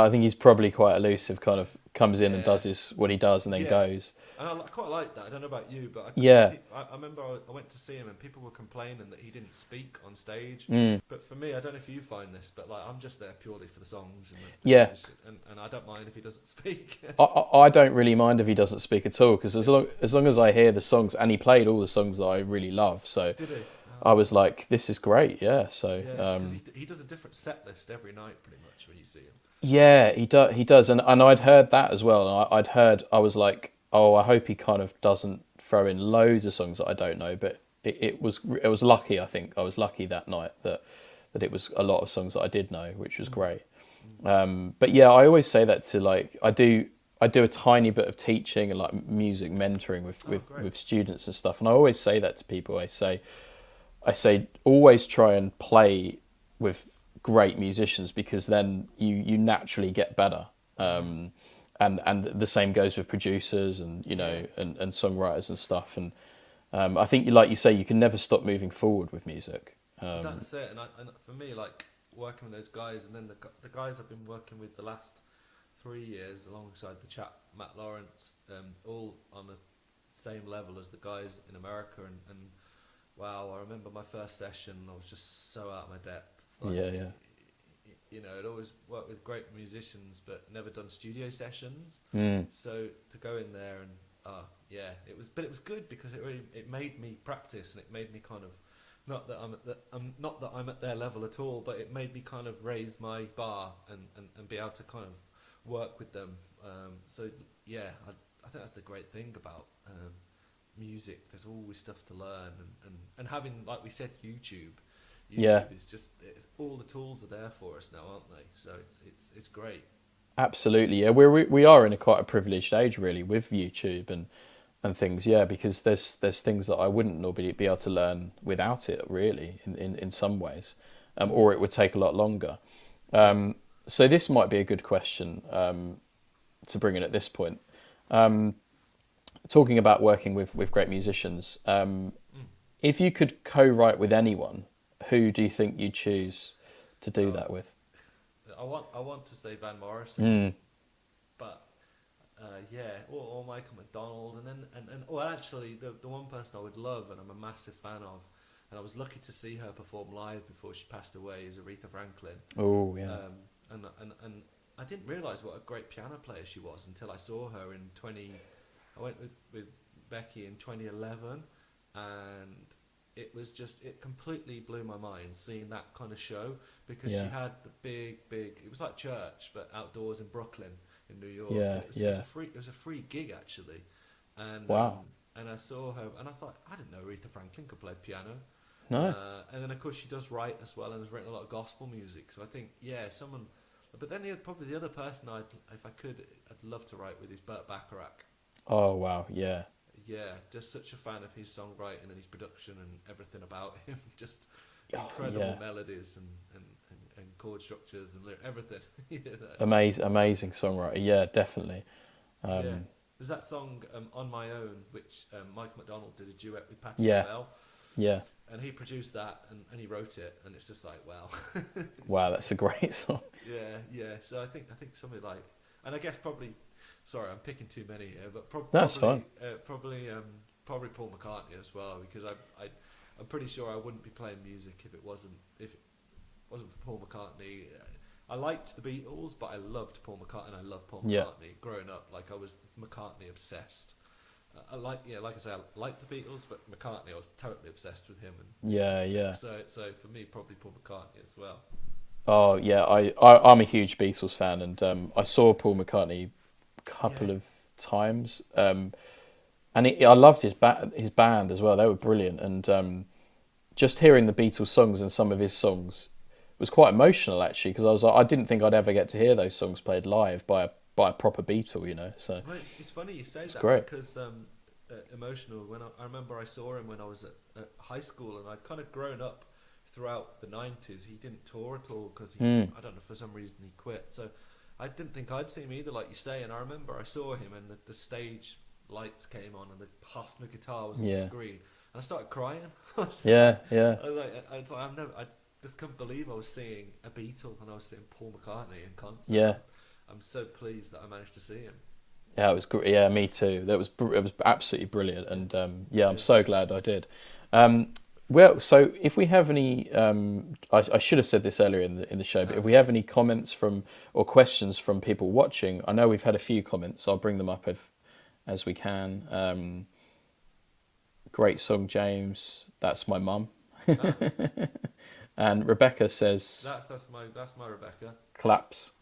think he's probably quite elusive, kind of comes in and does what he does and then goes. And I quite like that. I don't know about you, but I remember I went to see him and people were complaining that he didn't speak on stage. But for me, I don't know if you find this, but like I'm just there purely for the songs. And I don't mind if he doesn't speak. I don't really mind if he doesn't speak at all, because as long as I hear the songs, and he played all the songs that I really love. So did he? I was like, this is great. Yeah. So Yeah, because he does a different set list every night, pretty much, when you see him. yeah, he does, and I'd heard that as well, and I'd heard, I was like, oh, I hope he kind of doesn't throw in loads of songs that I don't know, but it was lucky. I think I was lucky that night that it was a lot of songs that I did know, which was great. But yeah, I always say that to, like, I do a tiny bit of teaching and like music mentoring with students and stuff, and I always say that to people. I say always try and play with great musicians, because then you naturally get better. And the same goes with producers and and songwriters and stuff. And I think, like you say, you can never stop moving forward with music. That's it. And for me, like, working with those guys, and then the guys I've been working with the last 3 years, alongside the chap Matt Lawrence, all on the same level as the guys in America. And wow, I remember my first session, I was just so out of my depth. Like, Yeah. I'd always worked with great musicians, but never done studio sessions. Mm. So to go in there and it was good, because it made me practice, and it made me kind of, not that I'm at their level at all, but it made me kind of raise my bar and be able to kind of work with them. So yeah, I think that's the great thing about music. There's always stuff to learn, and having, like we said, YouTube is just, all the tools are there for us now, aren't they? So it's great. Absolutely, yeah. We are in quite a privileged age, really, with YouTube and things, yeah, because there's things that I wouldn't normally be able to learn without it, really, in some ways, or it would take a lot longer. So this might be a good question to bring in at this point. Talking about working with great musicians, if you could co-write with anyone, who do you think you'd choose to do that with? I want to say Van Morrison, but or Michael McDonald, and actually the one person I would love, and I'm a massive fan of, and I was lucky to see her perform live before she passed away, is Aretha Franklin. Oh yeah. And I didn't realise what a great piano player she was until I saw her in I went with Becky in 2011, and it completely blew my mind seeing that kind of show, because she had the big, it was like church but outdoors in Brooklyn in New York. Yeah, it was a free gig, actually. And wow. And I saw her and I thought, I didn't know Aretha Franklin could play piano. No. And then of course she does write as well, and has written a lot of gospel music. So I think, someone. But then probably the other person I'd love to write with is Burt Bacharach. Oh wow, yeah. Yeah, just such a fan of his songwriting and his production and everything about him. Just incredible melodies and chord structures and everything. Amazing songwriter. Yeah, definitely. There's that song On My Own, which Michael McDonald did a duet with Patti LaBelle. Yeah. And he produced that and he wrote it, and it's just like, wow. Wow, that's a great song. Yeah. So I think somebody like, and I guess probably, sorry, I'm picking too many here, but that's fine. Probably Paul McCartney as well, because I'm pretty sure I wouldn't be playing music if it wasn't for Paul McCartney. I liked the Beatles, but I loved Paul McCartney, and I loved Paul McCartney growing up. Like, I was McCartney obsessed. I like I say, I liked the Beatles, but McCartney, I was totally obsessed with him. And So for me, probably Paul McCartney as well. Oh yeah, I'm a huge Beatles fan, and I saw Paul McCartney a couple of times, and I loved his band as well. They were brilliant, and just hearing the Beatles songs and some of his songs was quite emotional, actually, because I didn't think I'd ever get to hear those songs played live by a proper Beatle, So well, it's funny you say that, great. Because emotional. When I remember I saw him when I was at high school, and I'd kind of grown up throughout the 90s. He didn't tour at all because I don't know, for some reason he quit. So I didn't think I'd see him either, like you say. And I remember I saw him, and the stage lights came on, and the Hofner guitar was on the screen, and I started crying. I was I just couldn't believe I was seeing a Beatle, and I was seeing Paul McCartney in concert. Yeah. I'm so pleased that I managed to see him. Yeah, it was great. Yeah, me too. It was absolutely brilliant, and I'm so glad I did. Well, so if we have any, I should have said this earlier in the show, but if we have any comments or questions from people watching, I know we've had a few comments. So I'll bring them up as we can. Great song, James. That's my mum. Ah, And Rebecca says that's my Rebecca. claps.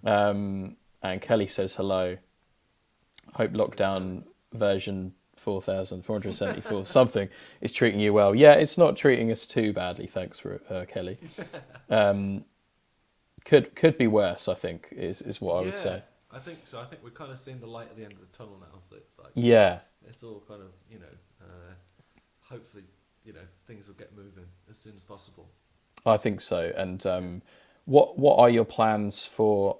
And Kelly says hello. Hope lockdown version 4,474 something is treating you well. Yeah, it's not treating us too badly, thanks for Kelly. Could be worse, I think, is what I would say. I think so. I think we're kind of seeing the light at the end of the tunnel now. So it's like Yeah, it's all kind of hopefully things will get moving as soon as possible. I think so. And what are your plans for?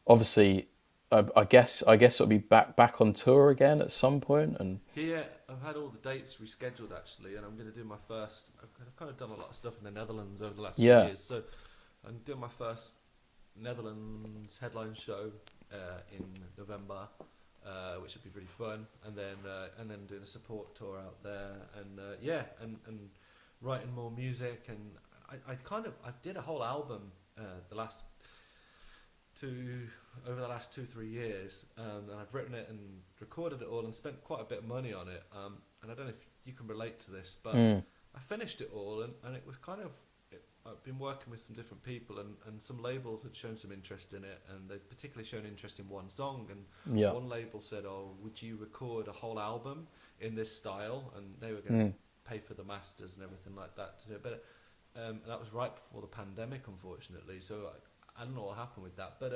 Obviously, I guess it'll be back on tour again at some point. And Yeah, I've had all the dates rescheduled actually, and I'm going to do my first. I've kind of done a lot of stuff in the Netherlands over the last few years, so I'm doing my first Netherlands headline show in November, which will be really fun, and then doing a support tour out there, and and writing more music, and I did a whole album over the last 2-3 years, and I've written it and recorded it all and spent quite a bit of money on it, and I don't know if you can relate to this, but I finished it all, and it was I've been working with some different people, and some labels had shown some interest in it, and they'd particularly shown interest in one song, and one label said, "Oh, would you record a whole album in this style?" And they were going to pay for the masters and everything like that to do it, but that was right before the pandemic, unfortunately, so I don't know what happened with that, but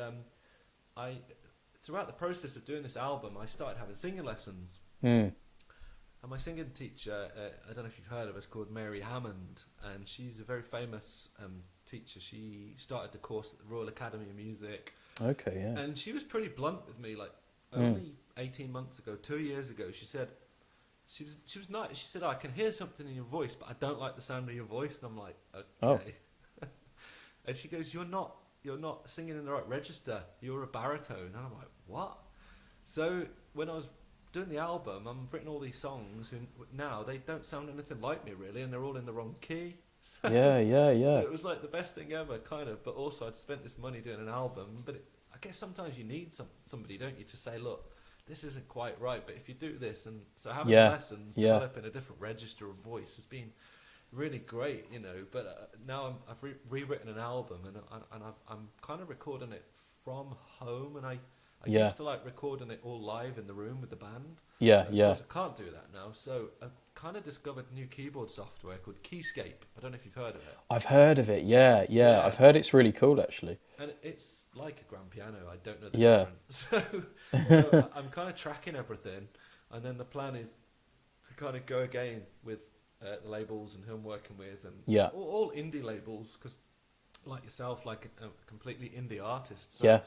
throughout the process of doing this album, I started having singing lessons. And my singing teacher, I don't know if you've heard of her, it's called Mary Hammond, and she's a very famous teacher. She started the course at the Royal Academy of Music. okay, yeah, And she was pretty blunt with me, like only 18 months ago, 2 years ago, she said, she was nice. She said, "I can hear something in your voice, but I don't like the sound of your voice." And I'm like, okay. Oh. And she goes, you're not singing in the right register. You're a baritone. And I'm like, what? So when I was doing the album, I'm written all these songs, and now they don't sound anything like me really, and they're all in the wrong key. So, yeah. So it was like the best thing ever, kind of. But also, I'd spent this money doing an album. But I guess sometimes you need somebody, don't you, to say, look, this isn't quite right. But if you do this, and so having lessons, developing a different register of voice has been really great, But now I've rewritten an album, and I'm kind of recording it from home, and I used to like recording it all live in the room with the band. Of course I can't do that now, so I kind of discovered new keyboard software called Keyscape. I don't know if you've heard of it. I've heard of it. Yeah. I've heard it's really cool actually. And it's like a grand piano. I don't know the difference. So I'm kind of tracking everything, and then the plan is to kind of go again with the labels and who I'm working with, and all indie labels, because like yourself, like a completely indie artist. So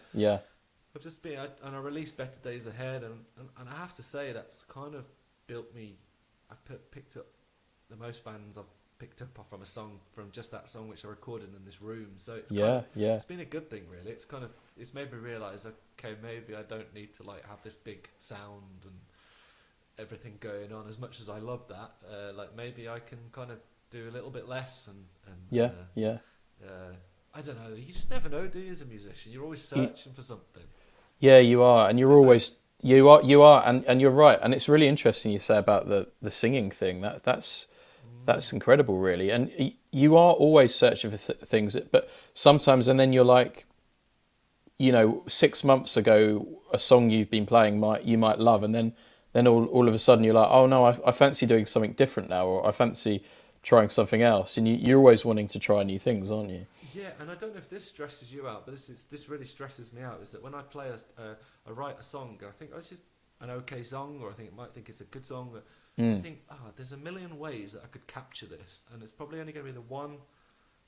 I've just been, and I released Better Days Ahead, and I have to say that's kind of built me. I've picked up the most fans I've picked up from a song, from just that song which I recorded in this room. So it's it's been a good thing really. It's made me realise, okay, maybe I don't need to like have this big sound and everything going on as much as I love that. Like maybe I can kind of do a little bit less, and I don't know. You just never know, do you? As a musician, you're always searching for something. Yeah, you are, and you're always you are, and you're right. And it's really interesting you say about the singing thing. That's incredible, really. And you are always searching for things, but sometimes, and then you're like, 6 months ago, a song you've been playing you might love, and then all of a sudden you're like, oh no, I fancy doing something different now, or I fancy trying something else. And you're always wanting to try new things, aren't you? Yeah, and I don't know if this stresses you out, but this really stresses me out, is that when I play I write a song, I think, this is an okay song, or I might think it's a good song, but I think, there's a million ways that I could capture this, and it's probably only going to be the one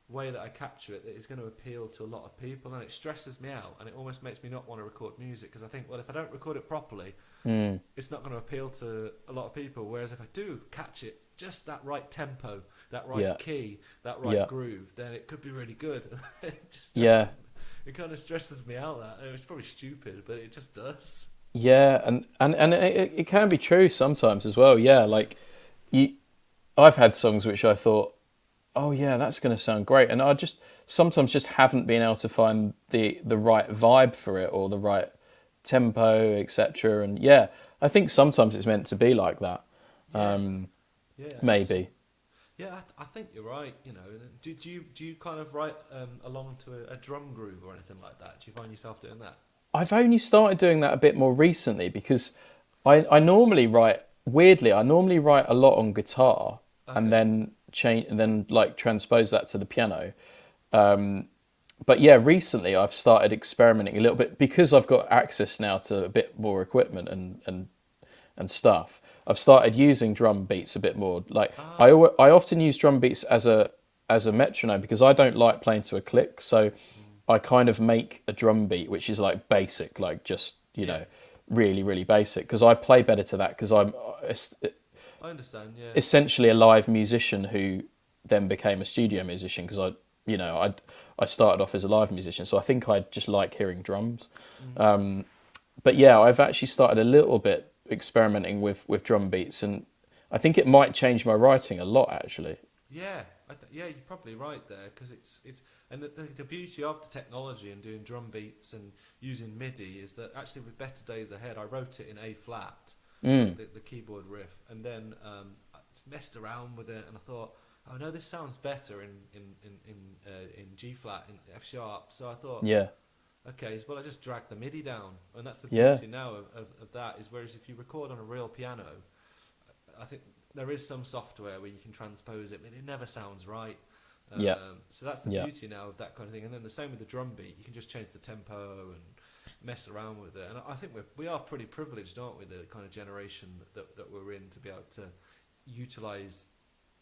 way that I capture it that is going to appeal to a lot of people, and it stresses me out, and it almost makes me not want to record music, because I think, well, if I don't record it properly, it's not going to appeal to a lot of people, whereas if I do catch it, just that right tempo, that right key, that right groove, then it could be really good. It kind of stresses me out. That it's probably stupid, but it just does. Yeah, and it can be true sometimes as well. Yeah, like I've had songs which I thought, oh yeah, that's going to sound great, and I sometimes haven't been able to find the right vibe for it, or the right tempo, etc. And I think sometimes it's meant to be like that. Maybe. Yeah, I think you're right. You know, do you kind of write along to a drum groove or anything like that? Do you find yourself doing that? I've only started doing that a bit more recently because I normally write, weirdly, I normally write a lot on guitar and Okay. then change and then like transpose that to the piano. But yeah, recently I've started experimenting a little bit because I've got access now to a bit more equipment and stuff. I've started using drum beats a bit more. Like I often use drum beats as a metronome because I don't like playing to a click. So I kind of make a drum beat which is like basic, like just Yeah, really really basic because I play better to that because I'm I understand. Yeah, essentially a live musician who then became a studio musician because I started off as a live musician, so I think I just like hearing drums. But yeah, I've actually started a little bit experimenting with drum beats, and I think it might change my writing a lot actually. yeah, yeah. You're probably right there because it's and the beauty of the technology and doing drum beats and using MIDI is that actually with Better Days Ahead, I wrote it in A flat, the keyboard riff, and then I just messed around with it, and I thought, oh no, this sounds better in G flat in F sharp. So I thought, Yeah, okay, well I just drag the MIDI down, and that's the yeah, beauty now of that. Is whereas if you record on a real piano, I think there is some software where you can transpose it, but it never sounds right. yeah, So that's the yeah, beauty now of that kind of thing. And then the same with the drum beat, you can just change the tempo and mess around with it. And I think we are pretty privileged, aren't we, the kind of generation that we're in to be able to utilize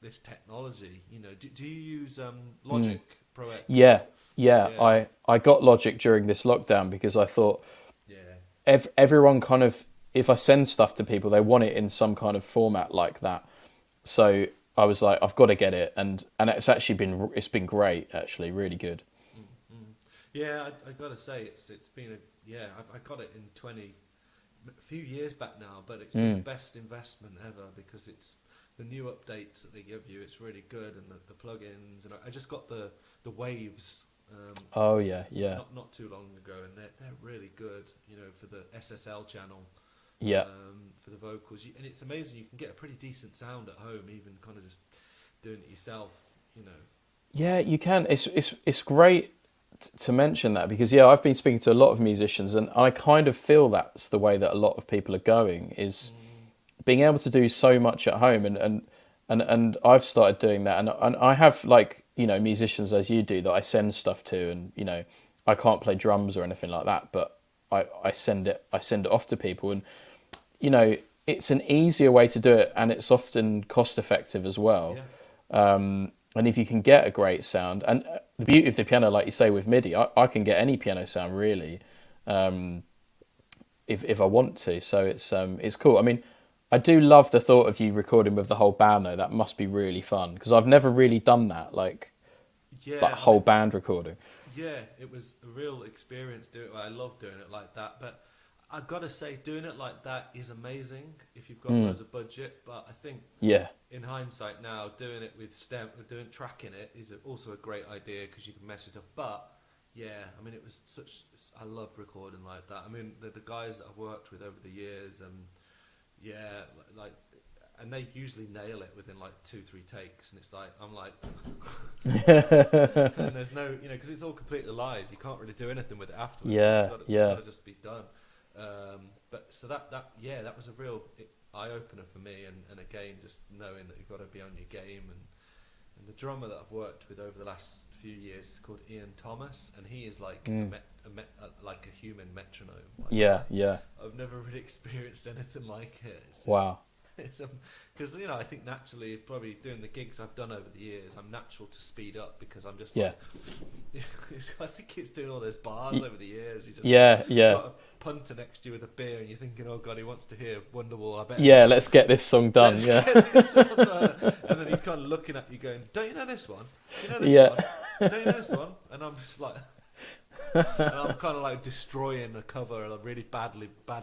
this technology. You know, do you use Logic Pro X? yeah, yeah. Yeah, I got Logic during this lockdown because I thought yeah, everyone kind of, if I send stuff to people, they want it in some kind of format like that. So I was like, I've got to get it, and it's been great actually, really good. mm. Yeah. I gotta say, it's been I got it in a few years back now, but it's been the best investment ever because it's the new updates that they give you. It's really good, and the plugins, and I just got the waves. Oh yeah, yeah, Not too long ago, and they're really good. You know, for the SSL channel, yeah. for the vocals, and it's amazing. You can get a pretty decent sound at home, even kind of just doing it yourself. You know. Yeah, you can. It's great to mention that because yeah, I've been speaking to a lot of musicians, and I kind of feel that's the way that a lot of people are going, is being able to do so much at home, and I've started doing that, and I have like musicians as you do that I send stuff to, and I can't play drums or anything like that, but I send it off to people, and it's an easier way to do it, and it's often cost effective as well. Yeah. And if you can get a great sound, and the beauty of the piano, like you say with MIDI, I can get any piano sound really, if I want to. So it's cool. I mean, I do love the thought of you recording with the whole band though. That must be really fun because I've never really done that, like Yeah. whole band recording. Yeah, it was a real experience doing it. I love doing it like that, but I've got to say, doing it like that is amazing if you've got loads of budget. But I think, Yeah, in hindsight now, doing it with tracking it is also a great idea because you can mess it up. But yeah, I mean, I love recording like that. I mean, the guys that I've worked with over the years, yeah, like. And they usually nail it within like 2-3 takes, and it's like I'm like, and there's no, because it's all completely live. You can't really do anything with it afterwards. yeah, It's yeah, got to just be done. But so that was a real eye opener for me, and again, just knowing that you've got to be on your game. And the drummer that I've worked with over the last few years is called Ian Thomas, and he is like like a human metronome. Like yeah, that. yeah. I've never really experienced anything like it. Wow. Because I think naturally, probably doing the gigs I've done over the years, I'm natural to speed up because I'm just Yeah. like, I think it's doing all those bars over the years. You just Yeah, yeah. got a punter next to you with a beer, and you're thinking, oh god, he wants to hear Wonderwall. I bet. Yeah, let's get this song done. Let's Yeah, get this on, and then he's kind of looking at you, going, "Don't you know this one? You know this Yeah. one? Don't you know this one?" And I'm just like. And I'm kind of like destroying a cover, a really bad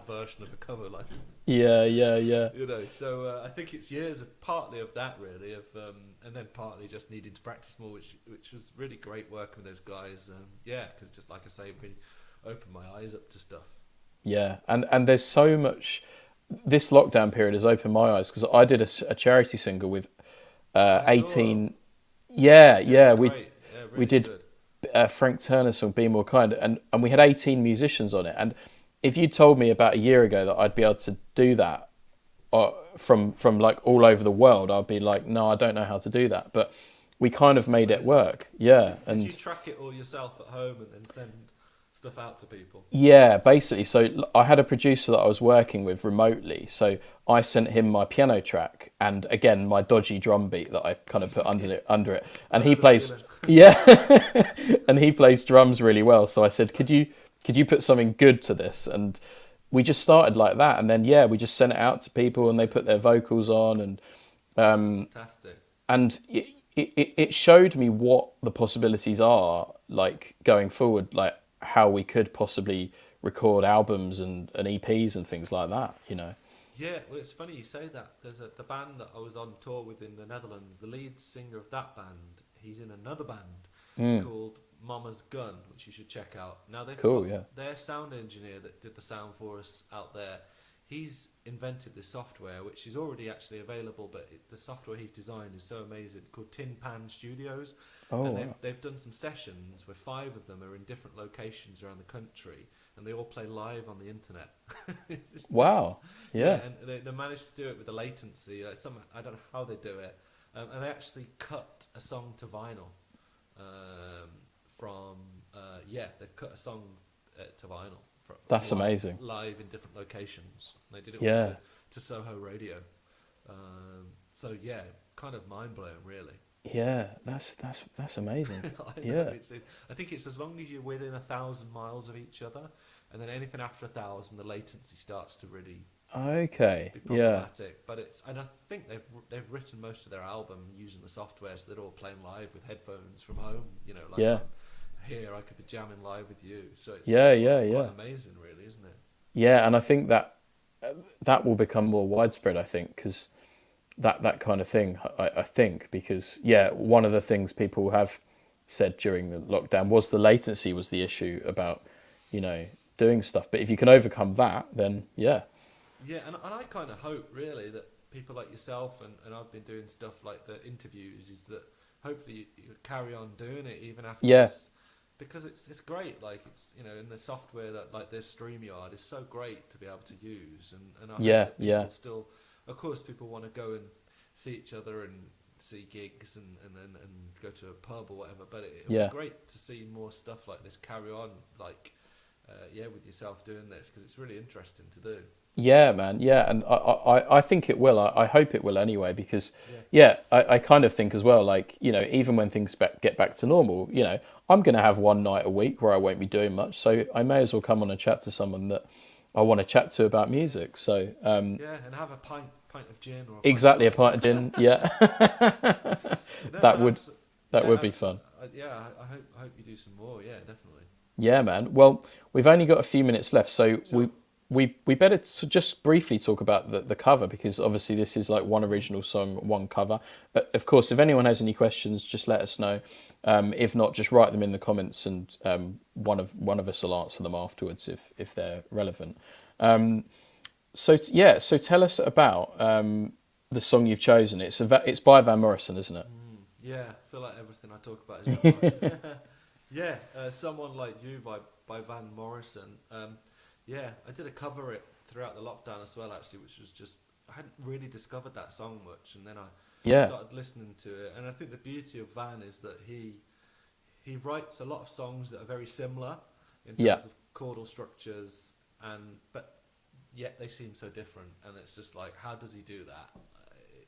version of a cover, like. yeah, yeah, yeah. So I think it's years of partly of that really, and then partly just needing to practice more, which was really great working with those guys. Because just like I say, really opened my eyes up to stuff. Yeah, and there's so much. This lockdown period has opened my eyes because I did a charity single with I saw. 18. Yeah, Yeah, yeah, it's great. Yeah, we really did good. Frank Turner's song "Be More Kind," and we had 18 musicians on it. And if you told me about a year ago that I'd be able to do that from like all over the world, I'd be like, no, I don't know how to do that. But we kind of It's made it amazing. work. Yeah, Did you and track it all yourself at home and then send stuff out to people? yeah, basically. So I had a producer that I was working with remotely. So I sent him my piano track and again my dodgy drum beat that I kind of put under it. I And know he the plays, feeling. yeah, and he plays drums really well. So I said, could you put something good to this? And we just started like that. And then yeah, we just sent it out to people and they put their vocals on Fantastic. and it showed me what the possibilities are like going forward, like how we could possibly record albums and EPs and things like that, you know. Yeah, well, it's funny you say that. There's the band that I was on tour with in the Netherlands. The lead singer of that band, he's in another band called Mama's Gun, which you should check out. Now they've Cool, got yeah. their sound engineer that did the sound for us out there. He's invented this software, which is already actually available, but the software he's designed is so amazing. Called Tin Pan Studios, Oh, and wow. they've done some sessions where 5 of them are in different locations around the country, and they all play live on the internet. Wow. Yeah. And they managed to do it with the latency. Like I don't know how they do it, and they actually cut a song to vinyl. They've cut a song to vinyl. That's amazing. Live in different locations. They did it all Yeah. to Soho Radio. So yeah, kind of mind blowing, really. Yeah, that's amazing. I know, Yeah. I think it's as long as you're within 1,000 miles of each other, and then anything after 1,000, the latency starts to really Okay. be Yeah. problematic. But and I think they've written most of their album using the software, so they're all playing live with headphones from home. You know, like Yeah. here I could be jamming live with you. So it's Yeah, quite amazing, really, isn't it? Yeah, and I think that will become more widespread, I think, because that kind of thing, I think, because yeah, one of the things people have said during the lockdown was the latency was the issue about, you know, doing stuff. But if you can overcome that, then yeah. Yeah, and I kind of hope, really, that people like yourself and I've been doing stuff like the interviews, is that hopefully you carry on doing it even after Yeah. this, because it's great. Like, it's, you know, in the software that like this StreamYard is so great to be able to use, and I hope Yeah, that people yeah. still, of course, people want to go and see each other and see gigs and go to a pub or whatever, but it would Yeah. be great to see more stuff like this carry on, like with yourself doing this, because it's really interesting to do. Yeah, man. Yeah, and I think it will. I hope it will anyway, because yeah, I kind of think as well, like, you know, even when things get back to normal, you know, I'm going to have one night a week where I won't be doing much, so I may as well come on and chat to someone that I want to chat to about music. So Yeah, and have a pint of gin or exactly, a pint pint of gin. Yeah, No, that no, would that would be fun. I hope you do some more. Yeah, definitely. Yeah, man. Well, we've only got a few minutes left, so Sure. we better just briefly talk about the cover, because obviously this is like one original song, one cover. Of course, if anyone has any questions, just let us know. If not, just write them in the comments, and one of us will answer them afterwards if they're relevant. So tell us about the song you've chosen. It's by Van Morrison, isn't it? Yeah, I feel like everything I talk about is Van Morrison. Yeah, Someone Like You by Van Morrison. I did a cover it throughout the lockdown as well, actually, which was just, I hadn't really discovered that song much, and then I started listening to it, and I think the beauty of Van is that he writes a lot of songs that are very similar in terms of chordal structures, but yet they seem so different, and it's just like, how does he do that?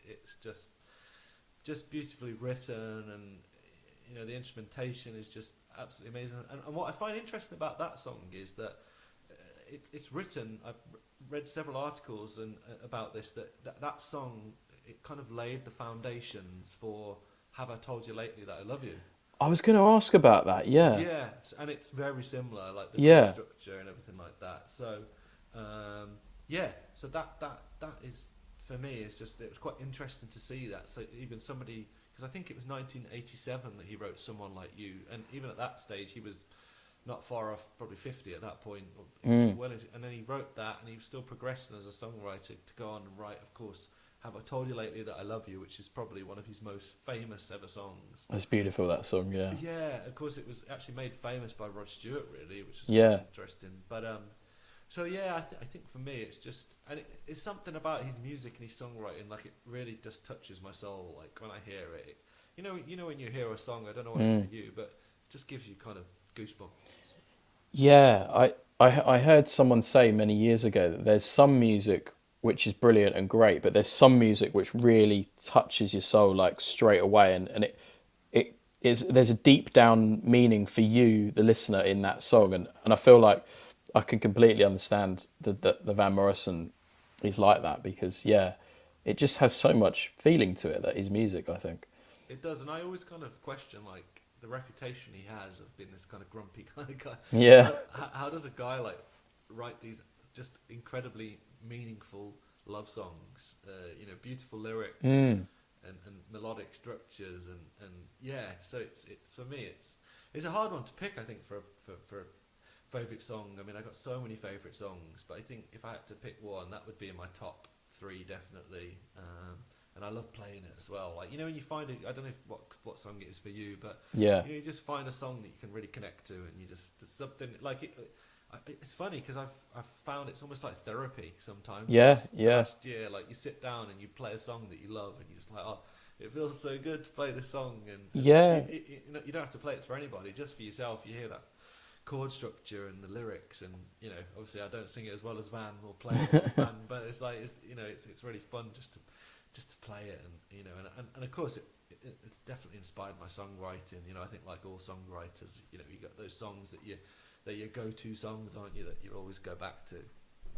It's just beautifully written, and you know, the instrumentation is just absolutely amazing. And what I find interesting about that song is that it's written. I've read several articles about this, that song, it kind of laid the foundations for Have I Told You Lately That I Love You. I was going to ask about that. Yeah. Yeah, and it's very similar, like the chord structure and everything like that. So, so that is, for me, it was quite interesting to see that. So even somebody, because I think it was 1987 that he wrote Someone Like You, and even at that stage he was not far off, probably 50 at that point. And then he wrote that, and he was still progressing as a songwriter to go on and write, of course, Have I Told You Lately That I Love You, which is probably one of his most famous ever songs. That's beautiful, that song. Yeah. Yeah, of course, it was actually made famous by Rod Stewart, really, which is Yeah. interesting. But so yeah, I think for me, it's just, and it's something about his music and his songwriting, like it really just touches my soul. Like when I hear it, you know, when you hear a song, I don't know what it's for you, but it just gives you kind of goosebumps. Yeah, I heard someone say many years ago that there's some music which is brilliant and great, but there's some music which really touches your soul like straight away, and it is, there's a deep down meaning for you, the listener, in that song, and I feel like I can completely understand the Van Morrison is like that, because yeah, it just has so much feeling to it, that his music, I think. It does, and I always kind of question like the reputation he has of being this kind of grumpy kind of guy. Yeah. How does a guy like write these just incredibly meaningful love songs? Beautiful lyrics and melodic structures, and yeah. So it's for me it's a hard one to pick. I think for a favorite song. I mean, I got so many favorite songs, but I think if I had to pick one, that would be in my top three definitely. And I love playing it as well. Like, when you find it, I don't know what song it is for you, but Yeah. you just find a song that you can really connect to, and you just, there's something like it. It's funny because I've found it's almost like therapy sometimes. Yeah, Like yeah. Last year, like you sit down and you play a song that you love, and you're just like, oh, it feels so good to play this song. And Yeah. you don't have to play it for anybody, just for yourself. You hear that chord structure and the lyrics, and obviously I don't sing it as well as Van or play it as Van, but it's like it's really fun just to play it, and of course it's definitely inspired my songwriting. I think like all songwriters, you got those songs that your go-to songs, aren't you, that you always go back to.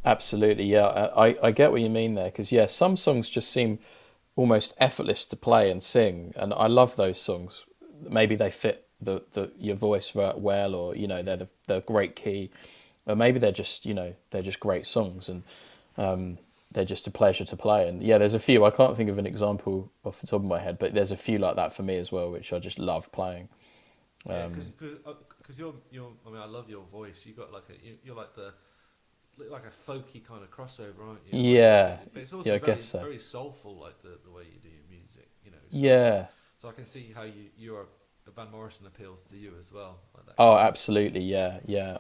Absolutely, yeah. I get what you mean there, because yeah, some songs just seem almost effortless to play and sing, and I love those songs. Maybe they fit your voice well, or they're the great key, or maybe they're just great songs, and they're just a pleasure to play. And yeah, there's a few. I can't think of an example off the top of my head, but there's a few like that for me as well, which I just love playing. Because you're I mean, I love your voice. You got like you're like a folky kind of crossover, aren't you? Yeah, but it's also yeah, I very, guess so. very soulful, like the way you do your music. So, Yeah. So I can see how your Van Morrison appeals to you as well. Like that. Oh, absolutely. Yeah, yeah.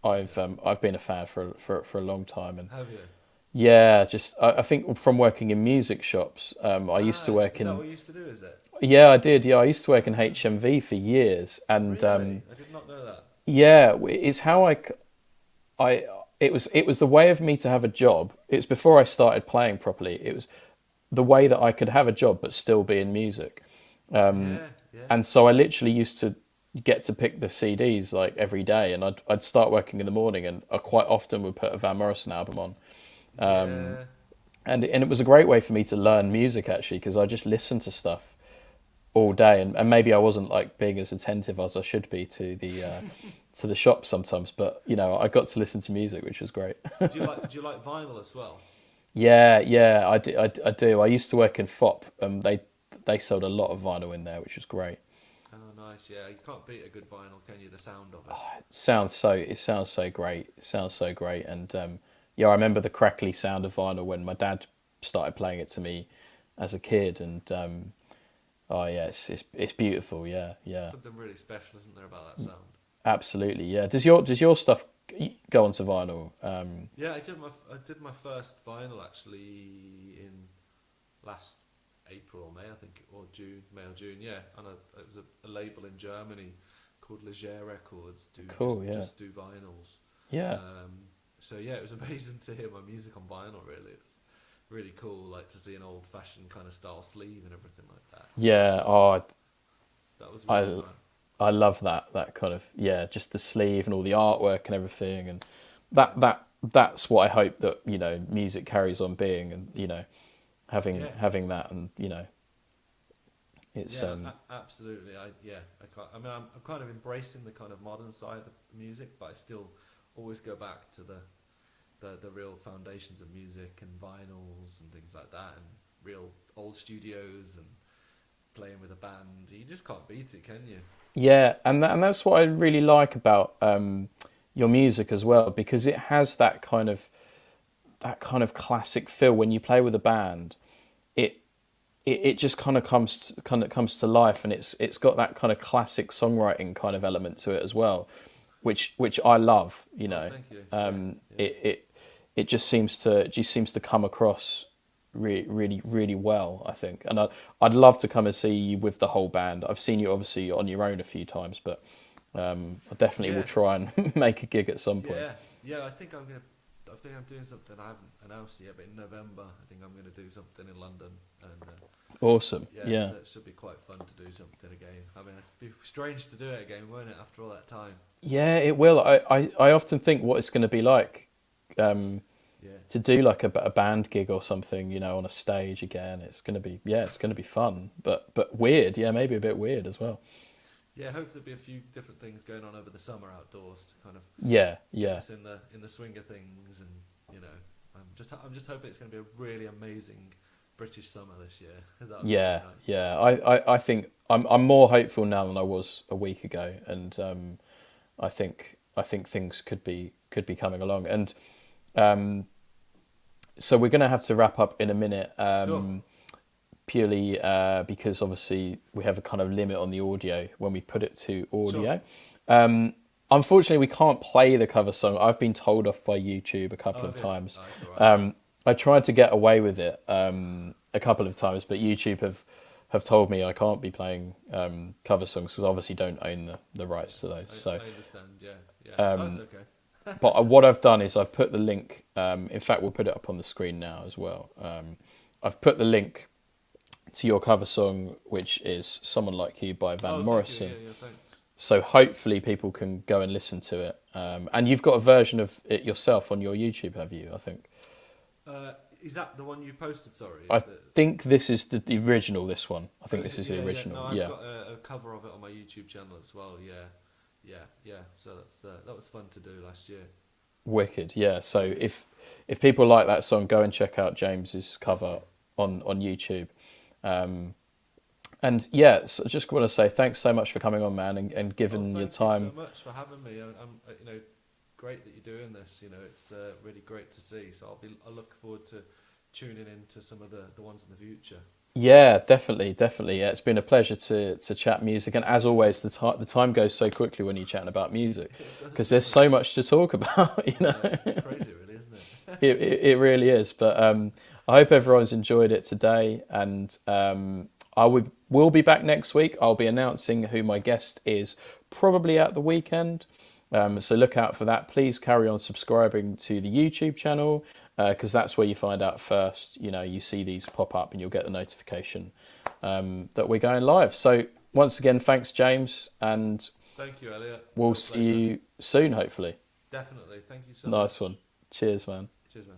I've been a fan for a long time, and Have you? yeah, just I think from working in music shops. I used to work is in. that what you used to do? Is it? Yeah, I did. Yeah, I used to work in HMV for years, and Really? I did not know that. yeah, it's how it was the way of me to have a job. It's before I started playing properly. It was the way that I could have a job but still be in music. Yeah. And so I literally used to get to pick the CDs like every day, and I'd start working in the morning, and I quite often would put a Van Morrison album on. Yeah. And it was a great way for me to learn music, actually, because I just listened to stuff all day, and maybe I wasn't like being as attentive as I should be to the shop sometimes, but I got to listen to music, which was great. Do you like vinyl as well? Yeah, I do. I used to work in FOP. They sold a lot of vinyl in there, which was great. Oh, nice. Yeah, you can't beat a good vinyl, can you? The sound of it. It sounds so great. It sounds so great, and yeah, I remember the crackly sound of vinyl when my dad started playing it to me as a kid, and oh yeah, it's beautiful. Yeah. Something really special, isn't there, about that sound? Absolutely, yeah. Does your stuff go onto vinyl? Yeah, I did my first vinyl actually in last April or May, I think, or June, May or June. Yeah, and it was a label in Germany called Leger Records. Just do vinyls. Yeah. So yeah, it was amazing to hear my music on vinyl. Really, it's really cool, like to see an old-fashioned kind of style sleeve and everything like that. Yeah. Oh, That was really fun. I love that kind of, yeah, just the sleeve and all the artwork and everything, and that's what I hope that music carries on being, and having that, and it's absolutely. I'm kind of embracing the kind of modern side of music, but I still always go back to the real foundations of music and vinyls and things like that, and real old studios and playing with a band. You just can't beat it, can you? Yeah, and that's what I really like about your music as well, because it has that kind of that kind of classic feel when you play with a band. It just kind of comes to life, and it's got that kind of classic songwriting kind of element to it as well, which I love. You know, Thank you. it just seems to come across really well, I think. And I'd love to come and see you with the whole band. I've seen you obviously on your own a few times, but I definitely will try and make a gig at some point. Yeah. I think I'm doing something I haven't announced yet, but in November, I think I'm gonna do something in London, and Awesome. Yeah. So it should be quite fun to do something again. I mean, it'd be strange to do it again, won't it? After all that time. Yeah, it will. I often think what it's going to be like to do like a band gig or something, you know, on a stage again. It's going to be fun, but weird. Yeah, maybe a bit weird as well. Yeah, hopefully there'll be a few different things going on over the summer outdoors to kind of yeah in the swing of things, and you know, I'm just hoping it's going to be a really amazing British summer this year. Yeah, yeah. I think I'm more hopeful now than I was a week ago, and I think things could be coming along, and so we're going to have to wrap up in a minute. Sure. Purely because obviously we have a kind of limit on the audio when we put it to audio. Sure. Unfortunately, we can't play the cover song. I've been told off by YouTube a couple of times. Oh, all right. I tried to get away with it a couple of times, but YouTube have told me I can't be playing cover songs because I obviously don't own the rights to those. I understand. Yeah. That's okay. But what I've done is I've put the link. In fact, we'll put it up on the screen now as well. I've put the link to your cover song, which is "Someone Like You" by Van Morrison. Yeah, thanks. So hopefully people can go and listen to it. And you've got a version of it yourself on your YouTube, have you? I think. Is that the one you posted? Sorry. I think this is the original. This one. I think this is the original. Yeah. No, I've got a cover of it on my YouTube channel as well. Yeah. So that was fun to do last year. Wicked. Yeah. So if people like that song, go and check out James's cover on YouTube. And yeah, so I just want to say thanks so much for coming on, man, and giving your time. Thank you so much for having me. I'm great that you're doing this. You know, it's really great to see. So I look forward to tuning into some of the ones in the future. Yeah, definitely. Yeah, it's been a pleasure to chat music, and as always, the time goes so quickly when you're chatting about music because there's so much to talk about. You know, it's crazy, really, isn't it? it really is. But I hope everyone's enjoyed it today, and we'll be back next week. I'll be announcing who my guest is probably at the weekend. So look out for that. Please carry on subscribing to the YouTube channel because that's where you find out first. You know, you see these pop up and you'll get the notification that we're going live. So once again, thanks, James, and thank you, Elliot. We'll see you soon, hopefully. Definitely. Thank you so much. Nice one. Cheers, man. Cheers, man.